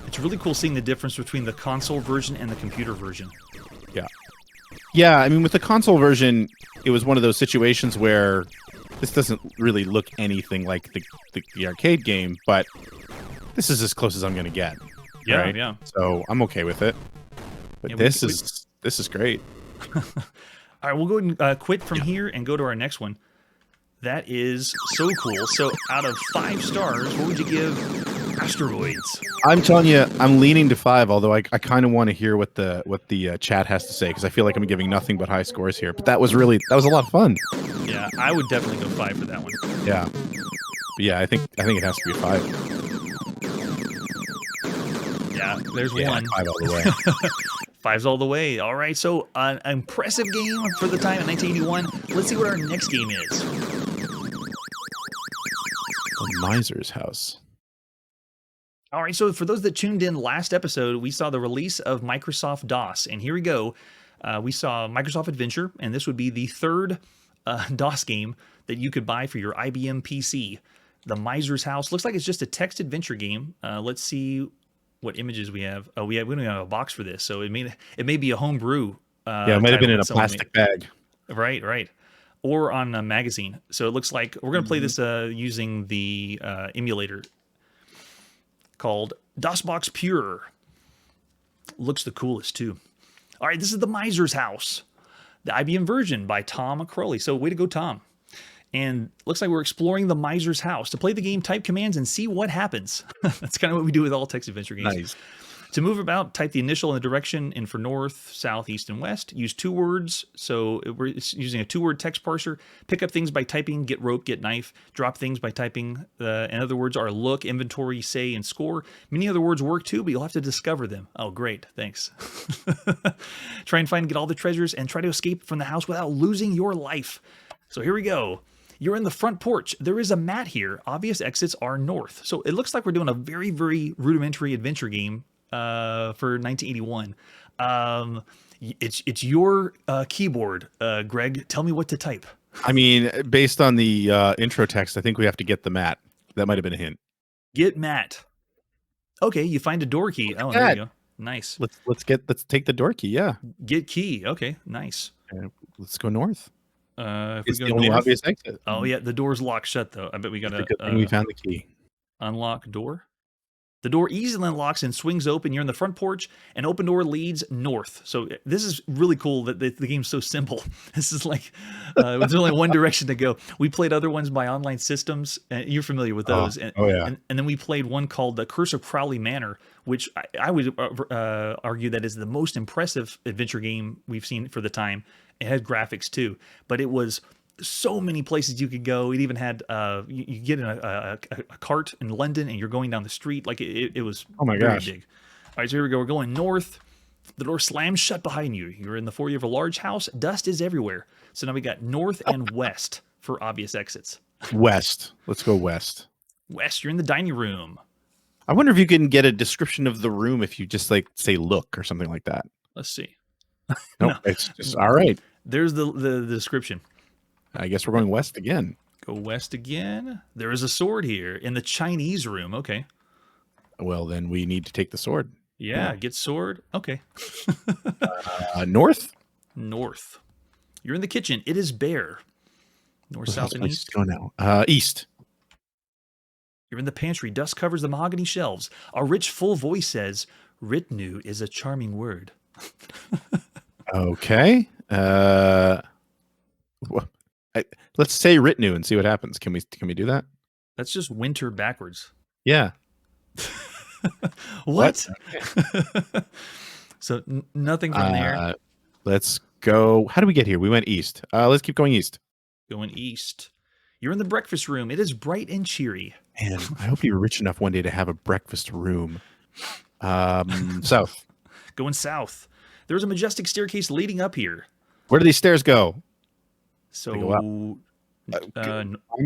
It's really cool seeing the difference between the console version and the computer version. Yeah. Yeah, I mean, with the console version, it was one of those situations where this doesn't really look anything like the arcade game, but this is as close as I'm going to get. Yeah, right? yeah. So I'm okay with it. But this is great. All right, we'll go ahead and quit from here and go to our next one. That is so cool. So out of 5 stars, what would you give Asteroids? I'm telling you, I'm leaning to 5. Although I kind of want to hear what the chat has to say, because I feel like I'm giving nothing but high scores here. But that was a lot of fun. Yeah, I would definitely go 5 for that one. Yeah, but yeah. I think it has to be 5. Yeah, there's one. 5 all the way. 5's all the way. All right, so an impressive game for the time in 1981. Let's see what our next game is. The Miser's House. All right, so for those that tuned in last episode, we saw the release of Microsoft DOS, and here we go. We saw Microsoft Adventure, and this would be the 3rd DOS game that you could buy for your IBM PC. The Miser's House looks like it's just a text adventure game. Let's see what images we have. Oh, we don't have a box for this, so it may be a homebrew. Yeah, it might have been in a plastic bag. Right. Or on a magazine. So it looks like we're going to play this using the emulator called DOSBox Pure. Looks the coolest too. All right, this is the Miser's House, the IBM version by Tom Crowley. So way to go, Tom. And looks like we're exploring the Miser's House. To play the game, type commands and see what happens. That's kind of what we do with all text adventure games. Nice. To move about, type the initial and the direction in for north, south, east, and west. Use 2 words. So we're using a 2-word text parser. Pick up things by typing get rope, get knife. Drop things by typing. And other words are look, inventory, say, and score. Many other words work too, but you'll have to discover them. Oh, great. Thanks. Try and find and get all the treasures and try to escape from the house without losing your life. So here we go. You're in the front porch. There is a mat here. Obvious exits are north. So it looks like we're doing a very, very rudimentary adventure game for 1981. It's your keyboard, Greg. Tell me what to type. I mean, based on the intro text, I think we have to get the mat. That might have been a hint. Get mat. Okay, you find a door key. Oh, there you go. Nice. Let's take the door key. Yeah. Get key. Okay, nice. Let's go north. If It's we the go only north, obvious exit. Oh yeah, the door's locked shut though. I bet we gotta. Good thing we found the key. Unlock door. The door easily unlocks and swings open. You're in the front porch. An open door leads north. So this is really cool that the game's so simple. This is like, there's only one direction to go. We played other ones by Online Systems, and you're familiar with those. And then we played one called The Curse of Crowley Manor, which I would argue that is the most impressive adventure game we've seen for the time. It had graphics too, but it was so many places you could go. It even had you get in a cart in London and you're going down the street. Like it was very big. All right, so here we go. We're going north. The door slams shut behind you. You're in the foyer of a large house. Dust is everywhere. So now we got north and west for obvious exits. West. Let's go west. West, you're in the dining room. I wonder if you can get a description of the room if you just like say look or something like that. Let's see. No, it's just all right. There's the description. I guess we're going west again. Go west again. There is a sword here in the Chinese room. Okay. Well, then we need to take the sword. Yeah. Get sword. Okay. North? North. You're in the kitchen. It is bare. North, south, and east. Go now. East. You're in the pantry. Dust covers the mahogany shelves. A rich, full voice says, "Ritnu is a charming word." Okay. Let's say Ritnu and see what happens. Can we do that? That's just winter backwards. Yeah. What? So nothing from there. Let's go. How do we get here? We went east. Let's keep going east. Going east. You're in the breakfast room. It is bright and cheery. Man, I hope you're rich enough one day to have a breakfast room. South. Going south. There's a majestic staircase leading up here. Where do these stairs go? So,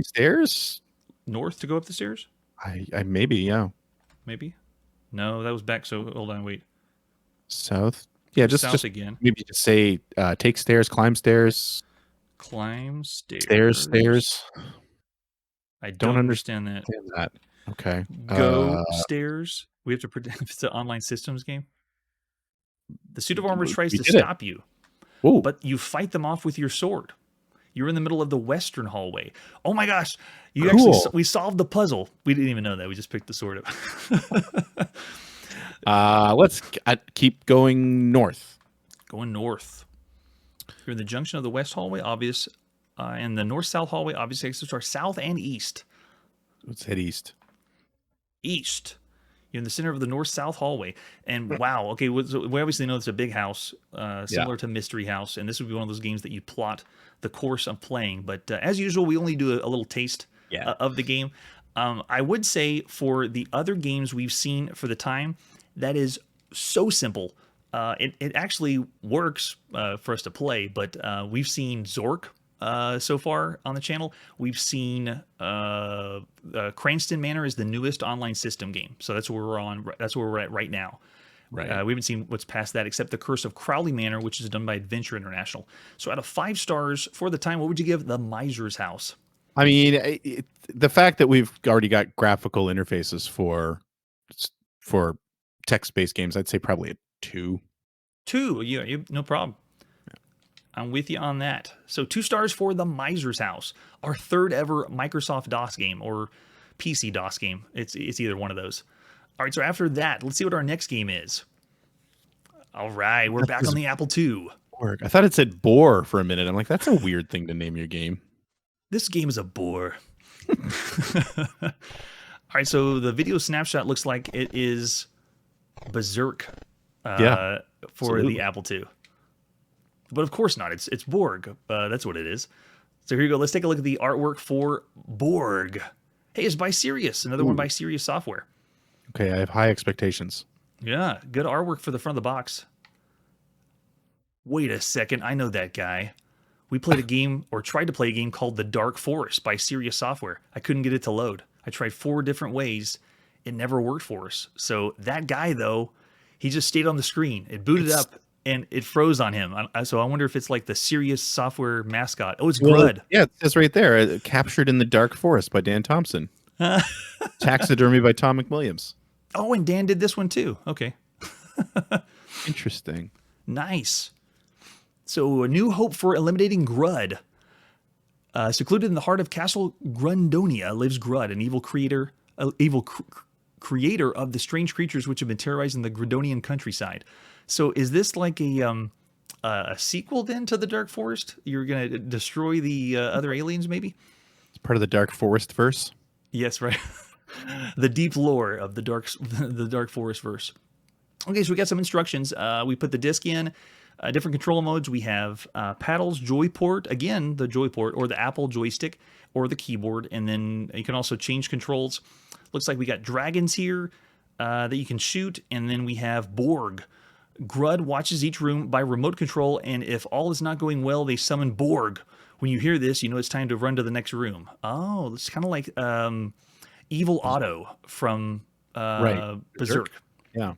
stairs? North to go up the stairs? I maybe, yeah. Maybe? No, that was back. So hold on, wait. South? Yeah, just again. Maybe just say take stairs, climb stairs. Climb stairs. Stairs. I don't understand that. Okay. Go stairs. We have to pretend it's an online systems game. The suit of armor tries to stop you. Ooh. But you fight them off with your sword. You're in the middle of the western hallway. Oh my gosh. We solved the puzzle. We didn't even know that. We just picked the sword up. Let's keep going north. Going north. You're in the junction of the west hallway, obvious, and the north-south hallway, obvious exits are south and east. Let's head east. East. You're in the center of the north-south hallway. And wow, okay, so we obviously know it's a big house, similar to Mystery House, and this would be one of those games that you plot the course of playing. But as usual, we only do a little taste of the game. I would say for the other games we've seen for the time, that is so simple. It actually works for us to play, but we've seen Zork so far on the channel. We've seen Cranston Manor is the newest online system game, so that's where we're on. That's where we're at right now. Right. We haven't seen what's past that except the Curse of Crowley Manor, which is done by Adventure International. So out of 5 stars for the time, what would you give The Miser's House? I mean, the fact that we've already got graphical interfaces for text-based games, I'd say probably a 2. 2, yeah, no problem. I'm with you on that. So 2 stars for The Miser's House, our 3rd ever Microsoft DOS game or PC DOS game. It's either one of those. All right, so after that, let's see what our next game is. All right, we're back on the Apple II. Borg. I thought it said Boar for a minute. I'm like, that's a weird thing to name your game. This game is a bore. All right, so the video snapshot looks like it is Berserk for absolutely. the Apple II. But of course not. It's Borg. That's what it is. So here you go. Let's take a look at the artwork for Borg. Hey, it's by Sirius. Another one by Sirius Software. Okay, I have high expectations. Yeah, good artwork for the front of the box. Wait a second. I know that guy. We played a game, or tried to play a game called The Dark Forest by Sirius Software. I couldn't get it to load. I tried 4 different ways. It never worked for us. So that guy, though, he just stayed on the screen. It booted up, and it froze on him. So I wonder if it's like the Sirius Software mascot. Oh, it's Grud. Yeah, it says right there, Captured in the Dark Forest by Dan Thompson. Taxidermy by Tom McWilliams. Oh, and Dan did this one too. Okay. Interesting. Nice. So a new hope for eliminating Grud. Secluded in the heart of Castle Grundonia lives Grud, an evil creator of the strange creatures which have been terrorizing the Grudonian countryside. So is this like a sequel then to the Dark Forest? You're going to destroy the other aliens maybe? It's part of the Dark Forest verse. Yes, right. The deep lore of the Dark Forest verse. Okay, so we got some instructions. We put the disc in. Different control modes. We have paddles, joyport, again, the joyport, or the Apple joystick, or the keyboard. And then you can also change controls. Looks like we got dragons here that you can shoot. And then we have Borg. Grud watches each room by remote control, and if all is not going well, they summon Borg. When you hear this, you know it's time to run to the next room. Oh, it's kind of like Evil Otto from Berserk. Yeah.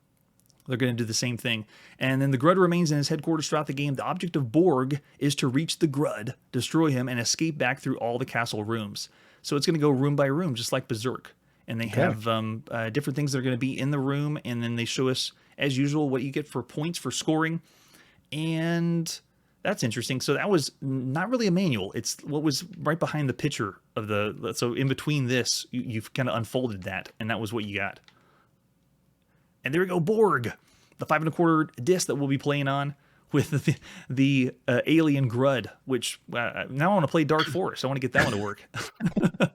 They're going to do the same thing. And then the Grud remains in his headquarters throughout the game. The object of Borg is to reach the Grud, destroy him, and escape back through all the castle rooms. So it's going to go room by room, just like Berserk. And they have different things that are going to be in the room. And then they show us, as usual, what you get for points for scoring. And that's interesting. So that was not really a manual. It's what was right behind the picture of the... So in between this, you've kind of unfolded that. And that was what you got. And there we go, Borg, the 5 1/4 disc that we'll be playing on with the alien Grud, which now I want to play Dark Forest. I want to get that one to work.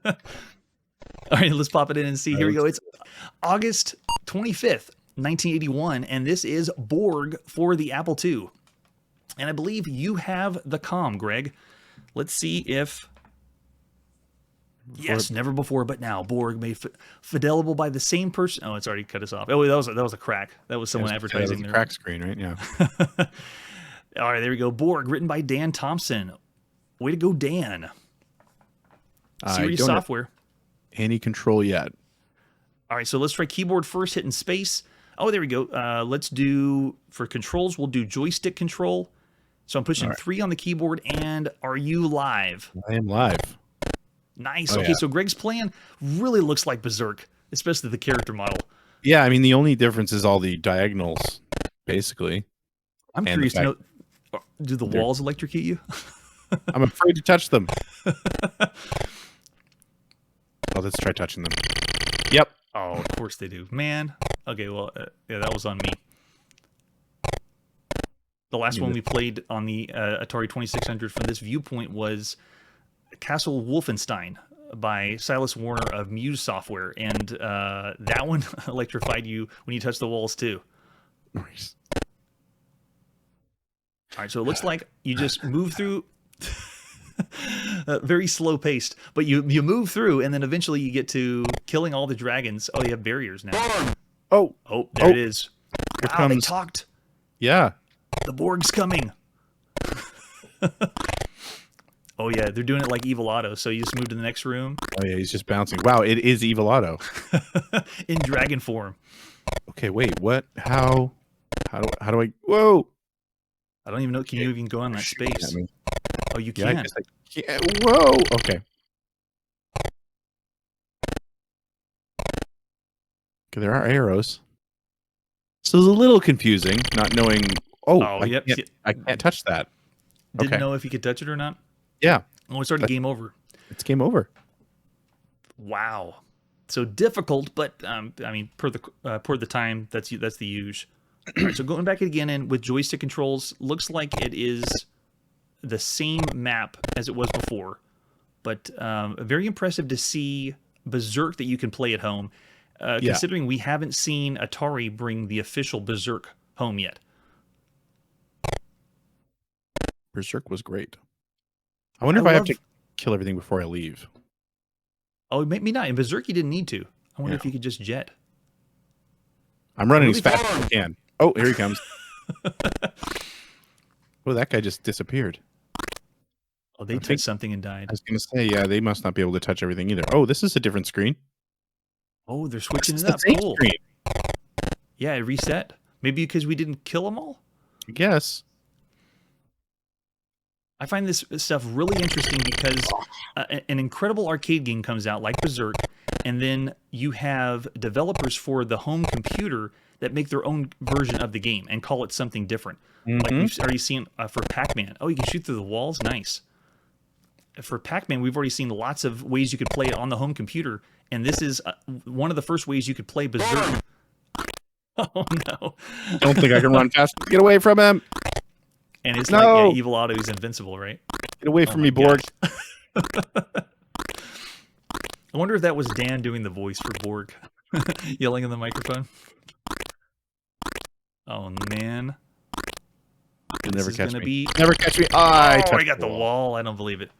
All right, let's pop it in and see. Here we go. It's August 25th, 1981, and this is Borg for the Apple II. And I believe you have the COM, Greg. Let's see if... Yes, never before but now. Borg made fidelable by the same person. Oh, it's already cut us off. Oh, that was a crack. That was someone advertising there. Crack screen, right? Yeah. All right, there we go. Borg, written by Dan Thompson. Way to go, Dan. Sirius Software. Any control yet? All right, so let's try keyboard first, hitting space. Oh, there we go. Let's do, for controls, we'll do joystick control. So I'm pushing 3 on the keyboard, and are you live? I am live. Nice. Okay, so Greg's plan really looks like Berserk, especially the character model. Yeah, I mean, the only difference is all the diagonals, basically. I'm curious to know, do the walls electrocute you? I'm afraid to touch them. Oh, let's try touching them. Yep. Oh, of course they do. Man. Okay, well, yeah, that was on me. The last Yeah, one we played on the Atari 2600 from this viewpoint was Castle Wolfenstein by Silas Warner of Muse Software, and that one electrified you when you touched the walls too. nice. All right, so it looks like you just move through. Very slow paced, but you move through, and then eventually you get to killing all the dragons. Oh, you have barriers now. Oh, Oh, there it is. here Wow, they comes. talked. Yeah. The Borg's coming. Oh yeah, they're doing it like Evil Otto. So you just move to the next room Oh yeah, he's just bouncing. Wow, it is Evil Otto. in dragon form. Okay, wait, what? How do I? Whoa! I don't even know. Can you even go on that Shooting at space? me. Oh, you Yeah, I can. guess I can't. Whoa! Okay. Okay, there are arrows. So it's a little confusing, not knowing. Oh, Oh, yep. I can't touch that. Didn't Okay. know if you could touch it or not. Yeah, Oh, it started game over. it's game over. Wow. So difficult, but I mean, per the time, that's the use. All right, so going back again and with joystick controls, looks like it is the same map as it was before, but very impressive to see Berserk that you can play at home. Yeah. Considering we haven't seen Atari bring the official Berserk home yet. Berserk was great. I wonder if I have to kill everything before I leave. Oh, maybe not. In Berserk, you didn't need to. I wonder Yeah. if you could just jet. I'm running Really as fast as I can. Oh, here he comes. Oh, that guy just disappeared. Oh, they touched something and died. I was going to say, yeah, they must not be able to touch everything either. Oh, this is a different screen. Oh, they're switching This it is up. the same Cool. screen. Yeah, it reset. Maybe because we didn't kill them all? I guess. I find this stuff really interesting because an incredible arcade game comes out like Berserk, and then you have developers for the home computer that make their own version of the game and call it something different. Like we've already seen for Pac-Man. Oh, you can shoot through the walls? Nice. For Pac-Man, we've already seen lots of ways you could play it on the home computer, and this is one of the first ways you could play Berserk. Oh, no. Don't think I can run fast. Get away from him. And it's No. like Evil Otto is invincible, right? Get away from me, Borg. I wonder if that was Dan doing the voice for Borg, yelling in the microphone. Oh man, You'll never is catch gonna me. be- Never catch me. Oh, I touched got the wall. I don't believe it.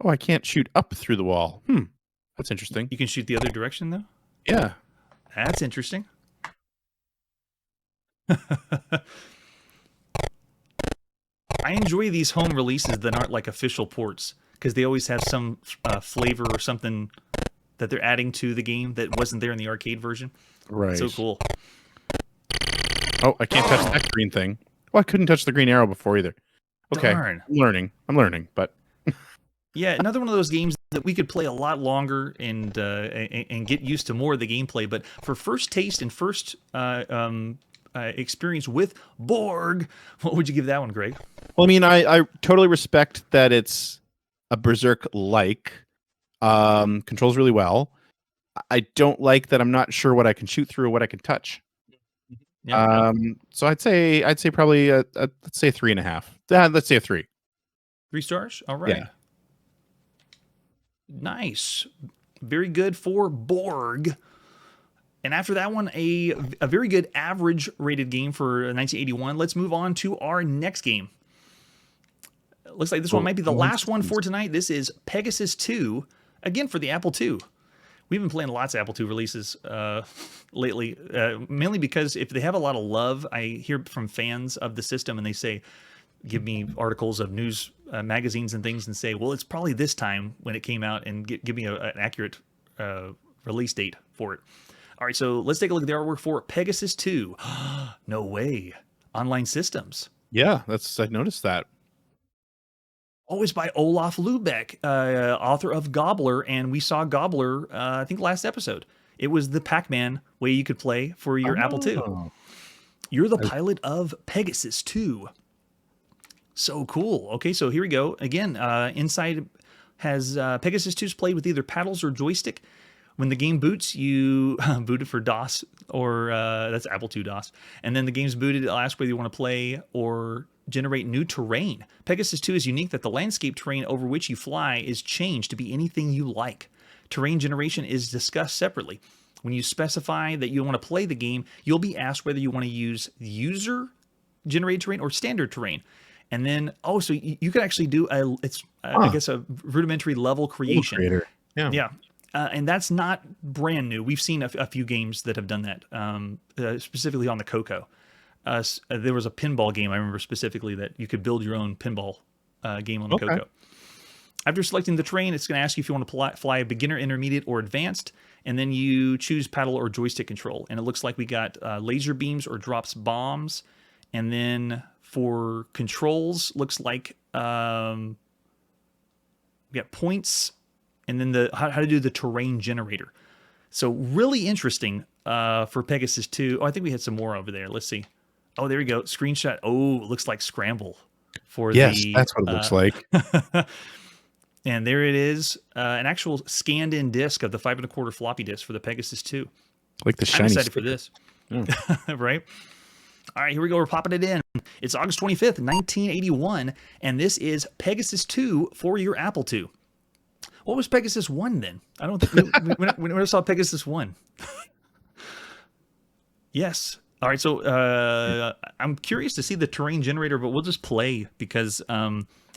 Oh, I can't shoot up through the wall. That's interesting. You can shoot the other direction though. Yeah. That's interesting. I enjoy these home releases that aren't like official ports because they always have some flavor or something that they're adding to the game that wasn't there in the arcade version. Right. So cool. Oh, I can't touch that green thing. Oh, I couldn't touch the green arrow before either. Okay. Darn. I'm learning, but Yeah, another one of those games that we could play a lot longer and get used to more of the gameplay. But for first taste and first experience with Borg, what would you give that one, Greg? well, I mean, I totally respect that it's a Berserk-like. Controls really well. I don't like that I'm not sure what I can shoot through or what I can touch. Yeah, So I'd say probably let's say 3.5. Let's say a 3. 3 stars. All right. Yeah. Nice. Very good for Borg. And after that one, a very good average rated game for 1981. Let's move on to our next game. Looks like this one might be the last one for tonight. This is Pegasus II, again for the Apple II. We've been playing lots of Apple II releases lately, mainly because if they have a lot of love, I hear from fans of the system and they say, give me articles of news magazines and things and say, well, it's probably this time when it came out, and give me an accurate release date for it. All right, so let's take a look at the artwork for Pegasus II. No way. Online Systems. Yeah, I noticed that. Oh, it's by Olaf Lubeck, author of Gobbler, and we saw Gobbler, I think, last episode. It was the Pac-Man way you could play for your Apple II. You're the pilot of Pegasus II. So cool. Okay, so here we go. Again, inside has Pegasus II's played with either paddles or joystick. When the game boots, you boot it for DOS, or that's Apple II DOS. And then the game's booted, it'll ask whether you want to play or generate new terrain. Pegasus 2 is unique that the landscape terrain over which you fly is changed to be anything you like. Terrain generation is discussed separately. When you specify that you want to play the game, you'll be asked whether you want to use user-generated terrain or standard terrain. And then, so you can actually do I guess a rudimentary level creation. Creator. Yeah. And that's not brand new. We've seen a few games that have done that, specifically on the Coco. There was a pinball game I remember specifically that you could build your own pinball game on the Coco. After selecting the terrain, it's going to ask you if you want to fly a beginner, intermediate, or advanced, and then you choose paddle or joystick control. And it looks like we got laser beams or drops bombs, and then for controls, looks like we got points, and then how to do the terrain generator. So really interesting for Pegasus 2. Oh, I think we had some more over there. Let's see. Oh, there we go. Screenshot. Oh, it looks like Scramble for that's what it looks like. And there it is, an actual scanned-in disc of the 5 1/4 floppy disk for the Pegasus 2. Like the shiny I'm excited sticker. for this. Yeah. Right? All right, here we go. We're popping it in. It's August 25th, 1981, and this is Pegasus 2 for your Apple II. What was Pegasus 1 then? I don't think we never saw Pegasus 1. Yes. All right, so I'm curious to see the terrain generator, but we'll just play because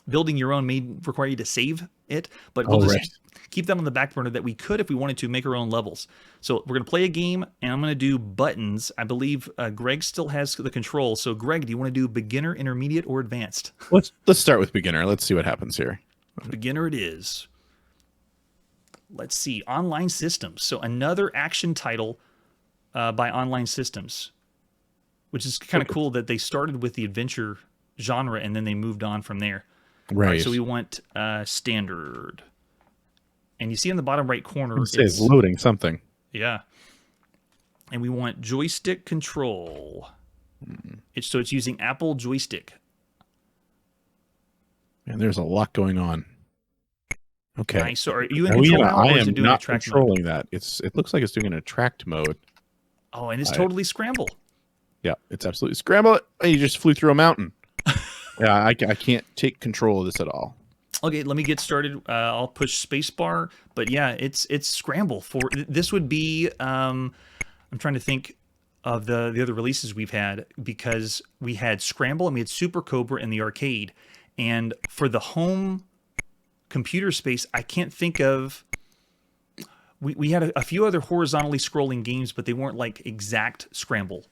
building your own may require you to save it, but we'll just keep that on the back burner that we could, if we wanted to, make our own levels. So we're going to play a game, and I'm going to do buttons. I believe Greg still has the control. So Greg, do you want to do beginner, intermediate, or advanced? Let's start with beginner. Let's see what happens here. Beginner it is. Let's see. Online Systems. So another action title by Online Systems, which is kind of cool that they started with the adventure genre and then they moved on from there. Right. So we want standard. And you see in the bottom right corner, it says loading something. Yeah. And we want joystick control. So it's using Apple joystick. And there's a lot going on. Okay. Nice. So are you in control now, or is it doing not attract controlling mode? that. It looks like it's doing an attract mode. Oh, and it's totally scramble. Yeah, it's absolutely scramble. You just flew through a mountain. Yeah, I can't take control of this at all. Okay, let me get started. I'll push spacebar, but yeah, it's scramble. This would be. I'm trying to think of the other releases we've had, because we had Scramble and we had Super Cobra in the arcade, and for the home computer space, I can't think of. We had a few other horizontally scrolling games, but they weren't like exact Scramble.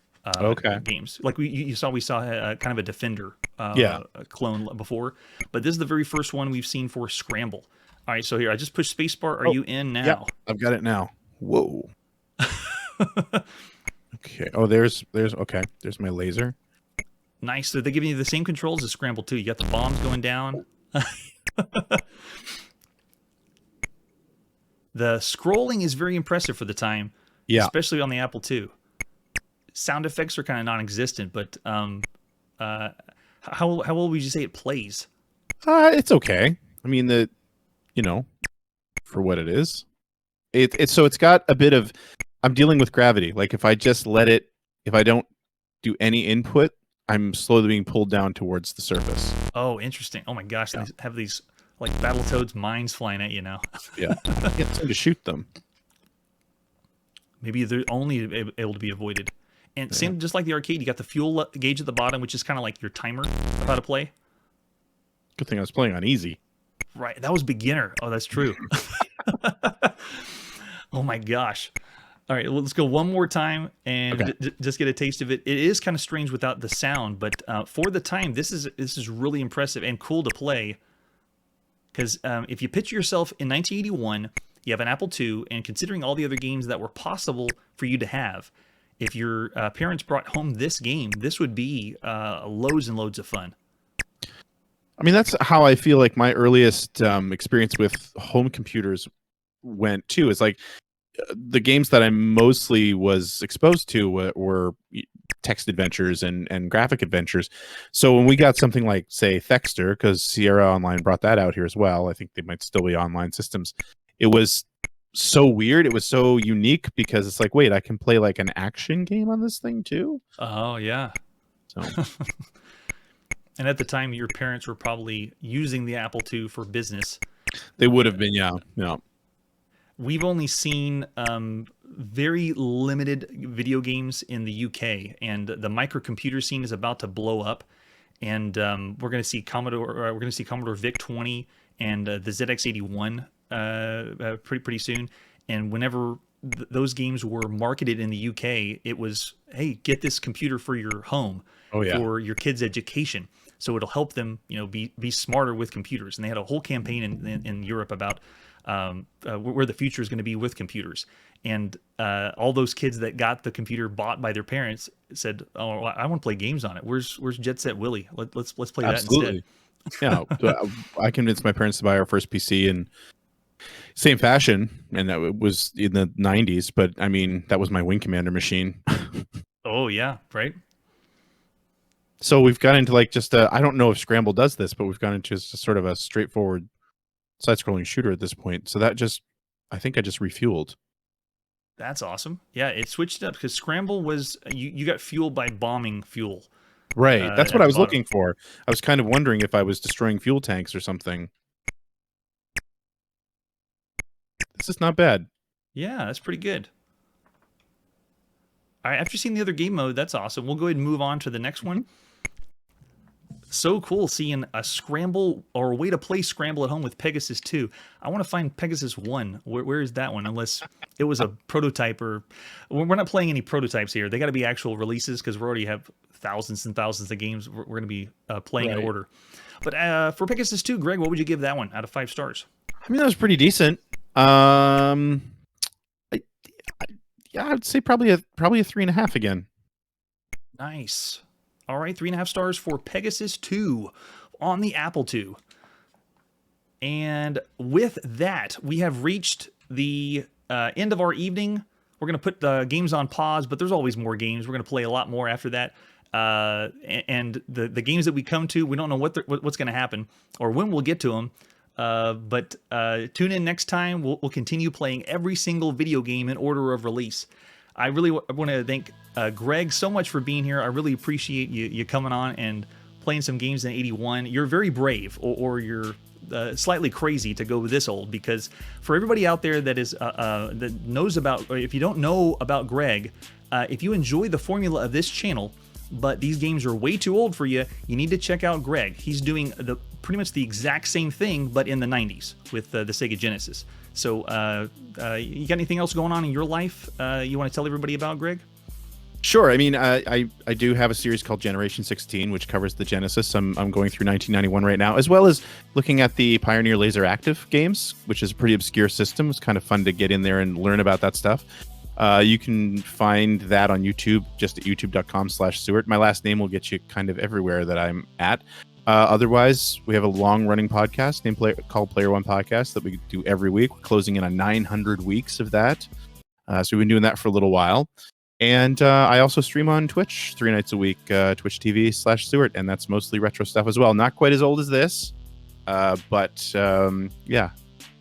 Games like we saw kind of a Defender clone before, but this is the very first one we've seen for Scramble. All right, so here I just pushed spacebar. Are you in now? Yeah, I've got it now. Whoa. Okay. Oh, there's my laser. Nice. So they're giving you the same controls as Scramble 2. You got the bombs going down. The scrolling is very impressive for the time. Yeah, especially on the Apple II. Sound effects are kind of non-existent, but how well would you say it plays? It's okay. I mean, for what it is, it's got a bit of. I'm dealing with gravity. Like if I just if I don't do any input, I'm slowly being pulled down towards the surface. Oh, interesting. Oh my gosh, they have these like Battletoads mines flying at you now. Yeah, I can't seem to shoot them. Maybe they're only able to be avoided. And same, just like the arcade, you got the fuel gauge at the bottom, which is kind of like your timer of how to play. Good thing I was playing on easy. Right, that was beginner. Oh, that's true. Oh my gosh. All right, well, let's go one more time and just get a taste of it. It is kind of strange without the sound, but for the time, this is really impressive and cool to play. Because if you picture yourself in 1981, you have an Apple II, and considering all the other games that were possible for you to have, if your parents brought home this game, this would be loads and loads of fun. I mean, that's how I feel like my earliest experience with home computers went too. It's like the games that I mostly was exposed to were text adventures and graphic adventures. So when we got something like, say, Thexter, because Sierra Online brought that out here as well, I think they might still be online systems. It was so weird. It was so unique because it's like, wait, I can play like an action game on this thing too. Oh yeah. So And at the time, your parents were probably using the Apple II for business. they would have been, yeah. We've only seen very limited video games in the UK, and the microcomputer scene is about to blow up. And we're going to see Commodore VIC 20 and the ZX81 pretty soon. And whenever those games were marketed in the UK, it was, hey, get this computer for your home, for your kids' education. So it'll help them, be smarter with computers. And they had a whole campaign in Europe about where the future is going to be with computers. And all those kids that got the computer bought by their parents said, "Oh, I want to play games on it. Where's Jet Set Willie? Let's play that instead." Yeah, I convinced my parents to buy our first PC in same fashion, and that was in the 90s. But I mean, that was my Wing Commander machine. Oh yeah, right. So we've got into like just I don't know if Scramble does this, but we've gone into just sort of a straightforward side-scrolling shooter at this point. So that I think I just refueled. That's awesome. Yeah, it switched up because Scramble was you got fueled by bombing fuel. Right. That's what I was looking for. I was kind of wondering if I was destroying fuel tanks or something. This is not bad. Yeah, that's pretty good. All right, after seeing the other game mode, that's awesome. We'll go ahead and move on to the next one. So cool seeing a Scramble or a way to play Scramble at home with Pegasus II. I want to find Pegasus 1. Where is that one? Unless it was a prototype or... We're not playing any prototypes here. They got to be actual releases because we already have thousands and thousands of games we're going to be playing in order. But for Pegasus 2, Greg, what would you give that one out of 5 stars? I mean, that was pretty decent. Yeah, I'd say probably a 3.5 again. Nice. All right, 3.5 stars for Pegasus 2 on the Apple II. And with that, we have reached the end of our evening. We're going to put the games on pause, but there's always more games. We're going to play a lot more after that. And the games that we come to, we don't know what's going to happen or when we'll get to them. But tune in next time. We'll continue playing every single video game in order of release. I really want to thank Greg so much for being here. I really appreciate you coming on and playing some games in 81. You're very brave, or you're slightly crazy to go this old, because for everybody out there that is that knows about, or if you don't know about Greg, if you enjoy the formula of this channel, but these games are way too old for you, you need to check out Greg. He's doing pretty much the exact same thing, but in the 90s with the Sega Genesis. So you got anything else going on in your life you want to tell everybody about, Greg? Sure. I mean, I do have a series called Generation 16, which covers the Genesis. I'm going through 1991 right now, as well as looking at the Pioneer Laser Active games, which is a pretty obscure system. It's kind of fun to get in there and learn about that stuff. You can find that on YouTube, just at youtube.com/Sewart. My last name will get you kind of everywhere that I'm at. Otherwise, we have a long-running podcast called Player One Podcast that we do every week. We're closing in on 900 weeks of that. So we've been doing that for a little while. And I also stream on Twitch 3 nights a week, Twitch TV/Sewart, and that's mostly retro stuff as well. Not quite as old as this, but yeah,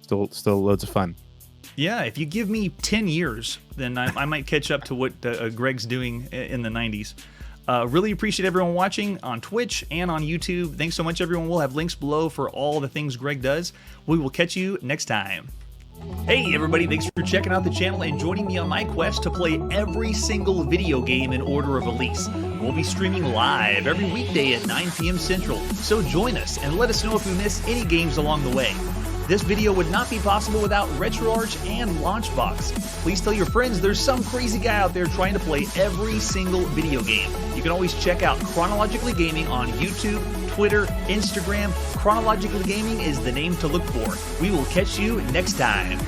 still loads of fun. Yeah, if you give me 10 years, then I might catch up to what Greg's doing in the 90s. Really appreciate everyone watching on Twitch and on YouTube. Thanks so much, everyone. We'll have links below for all the things Greg does. We will catch you next time. Hey, everybody. Thanks for checking out the channel and joining me on my quest to play every single video game in order of release. We'll be streaming live every weekday at 9 p.m. Central, so join us and let us know if we miss any games along the way. This video would not be possible without RetroArch and Launchbox. Please tell your friends there's some crazy guy out there trying to play every single video game. You can always check out Chronologically Gaming on YouTube, Twitter, Instagram. Chronologically Gaming is the name to look for. We will catch you next time.